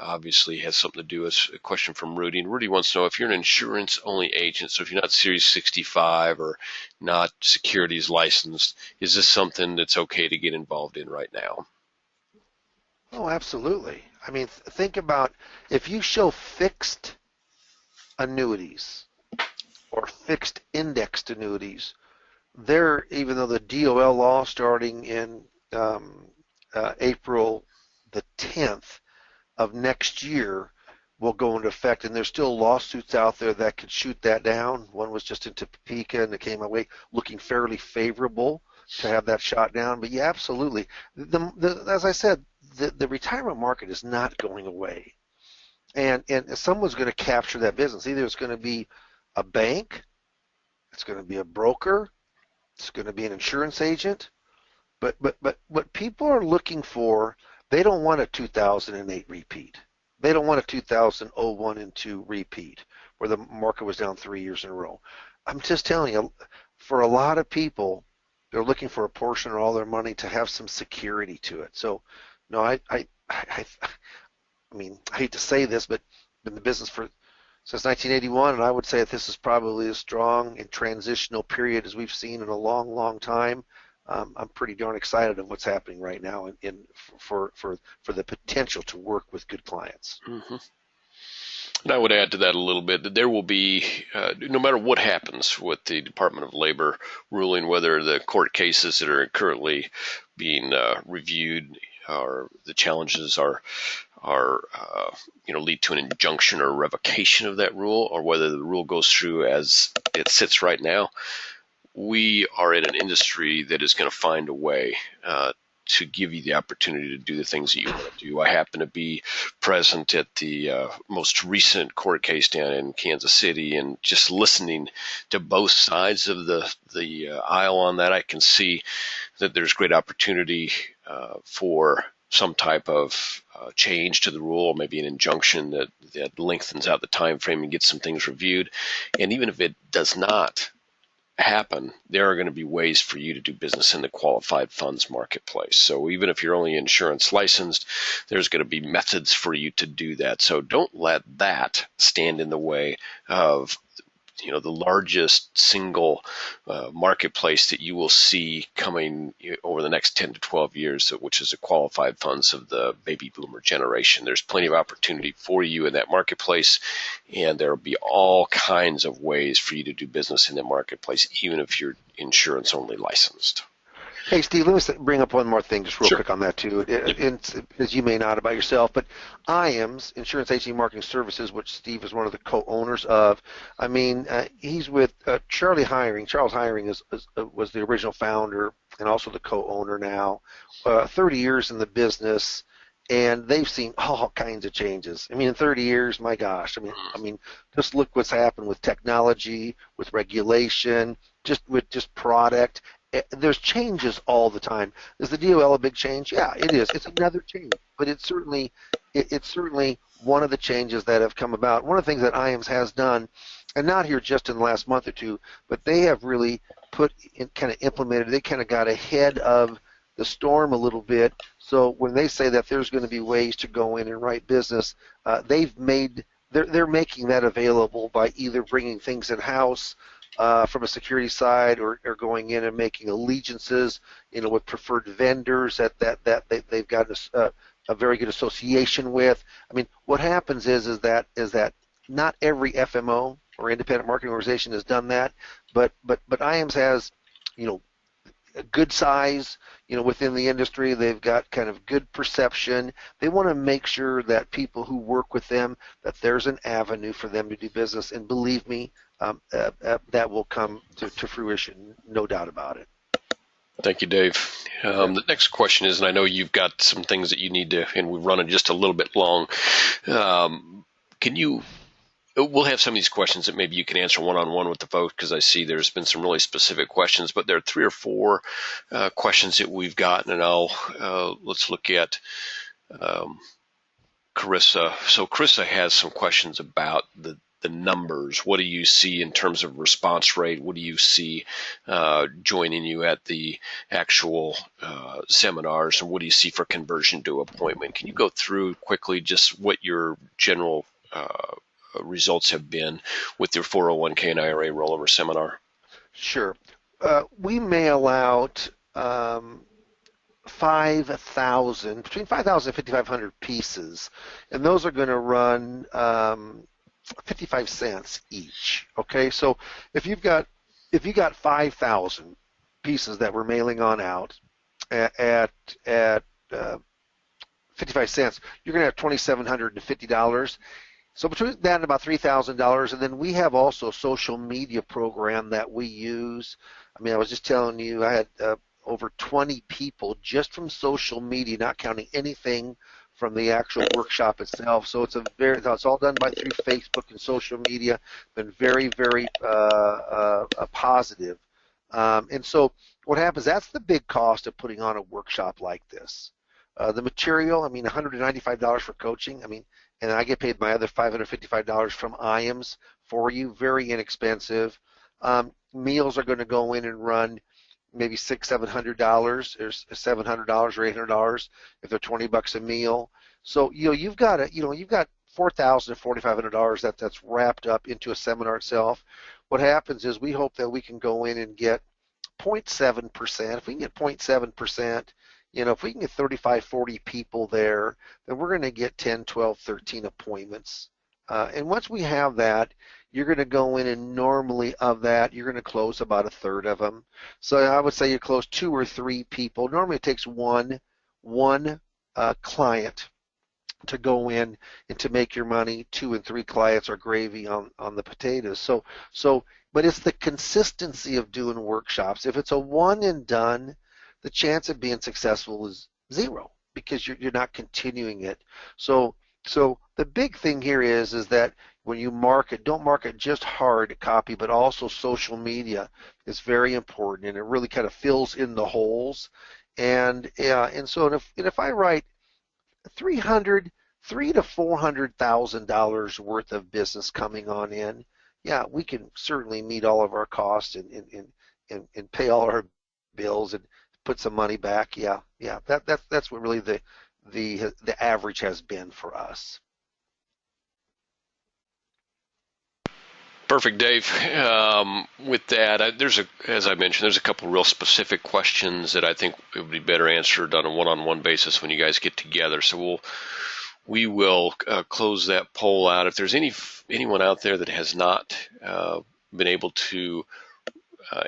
obviously has something to do with a question from Rudy. And Rudy wants to know if you're an insurance only agent, so if you're not Series 65 or not securities licensed, is this something that's okay to get involved in right now? Oh, absolutely. I mean, think about if you show fixed annuities or fixed indexed annuities, even though the DOL law starting in April the 10th of next year will go into effect, and there's still lawsuits out there that could shoot that down. One was just in Topeka, and it came away looking fairly favorable to have that shot down. But yeah, absolutely. As I said, the retirement market is not going away, and someone's going to capture that business. Either it's going to be a bank, it's going to be a broker, it's going to be an insurance agent. But what people are looking for, they don't want a 2008 repeat. They don't want a 2001 and 2 repeat where the market was down 3 years in a row. I'm just telling you, for a lot of people, they're looking for a portion of all their money to have some security to it. So, no, I mean, I hate to say this, but been in the business since 1981, and I would say that this is probably as strong and transitional period as we've seen in a long, long time. I'm pretty darn excited of what's happening right now for the potential to work with good clients. Mm-hmm. And I would add to that a little bit that there will be, no matter what happens with the Department of Labor ruling, whether the court cases that are currently being reviewed or the challenges are lead to an injunction or revocation of that rule, or whether the rule goes through as it sits right now, we are in an industry that is going to find a way to give you the opportunity to do the things that you want to do. I happen to be present at the most recent court case down in Kansas City, and just listening to both sides of the aisle on that, I can see that there's great opportunity for some type of change to the rule, or maybe an injunction that lengthens out the time frame and gets some things reviewed. And even if it does not happen, there are going to be ways for you to do business in the qualified funds marketplace. So even if you're only insurance licensed, there's going to be methods for you to do that. So don't let that stand in the way of the largest single marketplace that you will see coming over the next 10 to 12 years, which is the qualified funds of the baby boomer generation. There's plenty of opportunity for you in that marketplace, and there will be all kinds of ways for you to do business in the marketplace, even if you're insurance only licensed. Hey, Steve, let me bring up one more thing just real Sure. quick on that, too. As you may not about yourself, but IAMS, Insurance Agent Marketing Services, which Steve is one of the co-owners of, I mean, he's with Charles Hiring. Charles Hiring was the original founder and also the co-owner now. 30 years in the business, and they've seen all kinds of changes. I mean, in 30 years, my gosh, I mean, just look what's happened with technology, with regulation, just product. There's changes all the time. Is the DOL a big change? Yeah, it is. It's another change, but it's certainly one of the changes that have come about. One of the things that IAMS has done, and not here just in the last month or two, but they have really implemented. They kind of got ahead of the storm a little bit. So when they say that there's going to be ways to go in and write business, they're making that available by either bringing things in house. From a security side, or going in and making allegiances, with preferred vendors that they've got a very good association with. I mean, what happens is that not every FMO or independent marketing organization has done that, but IAMS has, a good size, within the industry. They've got kind of good perception. They want to make sure that people who work with them, that there's an avenue for them to do business, and believe me, that will come to fruition, no doubt about it. Thank you, Dave. The next question is, and I know you've got some things that you need to, and we're running just a little bit long. We'll have some of these questions that maybe you can answer one-on-one with the folks, because I see there's been some really specific questions, but there are 3 or 4 questions that we've gotten, and let's look at Carissa. So Carissa has some questions about the numbers. What do you see in terms of response rate? What do you see joining you at the actual seminars, and what do you see for conversion to appointment? Can you go through quickly just what your general results have been with your 401k and IRA rollover seminar? Sure. We mail out 5,000, between 5,000 and 5,500 pieces, and those are going to run 55 cents each. Okay, so if you got 5,000 pieces that we're mailing on out at 55 cents, you're going to have $2,750. So between that and about $3,000, and then we have also a social media program that we use. I mean, I was just telling you, I had over 20 people just from social media, not counting anything from the actual workshop itself. So it's all done through Facebook and social media. Been very, very positive. And so what happens? That's the big cost of putting on a workshop like this. The material, I mean, $195 for coaching. I mean, and I get paid my other $555 from IAMS for you. Very inexpensive. Meals are going to go in and run maybe $600-$700, or $700 or $800 if they're $20 a meal. So you've got $4,000 to $4,500 that's wrapped up into a seminar itself. What happens is we hope that we can go in and get 0.7%. If we can get 0.7%, if we can get 35, 40 people there, then we're going to get 10, 12, 13 appointments. And once we have that, you're going to go in, and normally of that, you're going to close about a third of them. So I would say you close 2 or 3 people. Normally it takes one client to go in and to make your money. 2 and 3 clients are gravy on the potatoes. But it's the consistency of doing workshops. If it's a one and done, the chance of being successful is zero because you're not continuing it. So the big thing here is that when you market, don't market just hard copy, but also social media is very important, and it really kind of fills in the holes. And if I write 3 to $400,000 worth of business coming on in, yeah, we can certainly meet all of our costs and pay all our bills and put some money back. Yeah, that's what really the average has been for us. Perfect, Dave. With that, as I mentioned, there's a couple real specific questions that I think it would be better answered on a one-on-one basis when you guys get together. So we will close that poll out. If there's anyone out there that has not been able to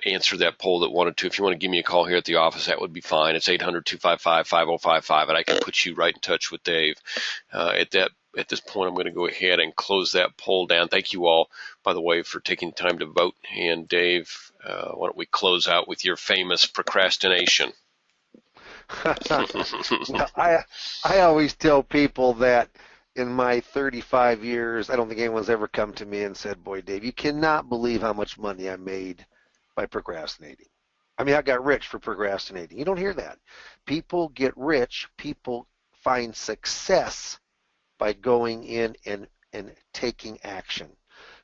answer that poll that wanted to, if you want to give me a call here at the office, that would be fine. It's 800-255-5055, and I can put you right in touch with Dave. At this point, I'm going to go ahead and close that poll down. Thank you all, by the way, for taking time to vote. And Dave, why don't we close out with your famous procrastination? I always tell people that in my 35 years, I don't think anyone's ever come to me and said, "Boy, Dave, you cannot believe how much money I made by procrastinating." I mean, I got rich for procrastinating. You don't hear that. People get rich. People find success by going in and taking action.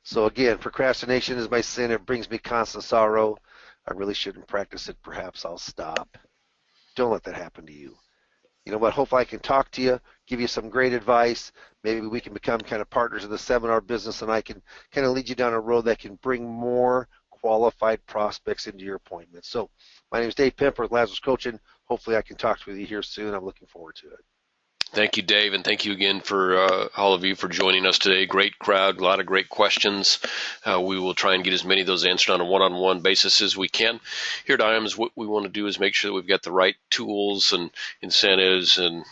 So again, procrastination is my sin. It brings me constant sorrow. I really shouldn't practice it. Perhaps I'll stop. Don't let that happen to you. You know what? Hopefully I can talk to you, give you some great advice. Maybe we can become kind of partners in the seminar business, and I can kind of lead you down a road that can bring more qualified prospects into your appointment. So my name is Dave Pimper with Lazarus Coaching. Hopefully I can talk with you here soon. I'm looking forward to it. Thank you, Dave, and thank you again for all of you for joining us today. Great crowd, a lot of great questions. We will try and get as many of those answered on a one-on-one basis as we can. Here at IAMS, what we want to do is make sure that we've got the right tools and incentives and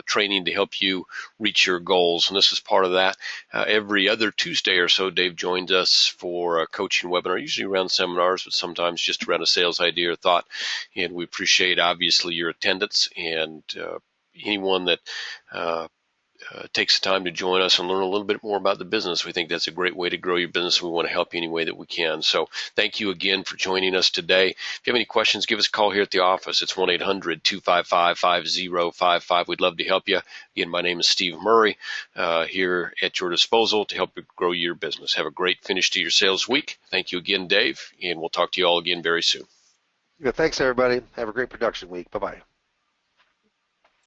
training to help you reach your goals, and this is part of that. Every other Tuesday or so, Dave joins us for a coaching webinar, usually around seminars, but sometimes just around a sales idea or thought, and we appreciate, obviously, your attendance and anyone that takes the time to join us and learn a little bit more about the business. We think that's a great way to grow your business. We want to help you any way that we can. So thank you again for joining us today. If you have any questions, give us a call here at the office. It's 1-800-255-5055. We'd love to help you. Again, my name is Steve Murray, here at your disposal to help you grow your business. Have a great finish to your sales week. Thank you again, Dave, and we'll talk to you all again very soon. Yeah, thanks, everybody. Have a great production week. Bye-bye.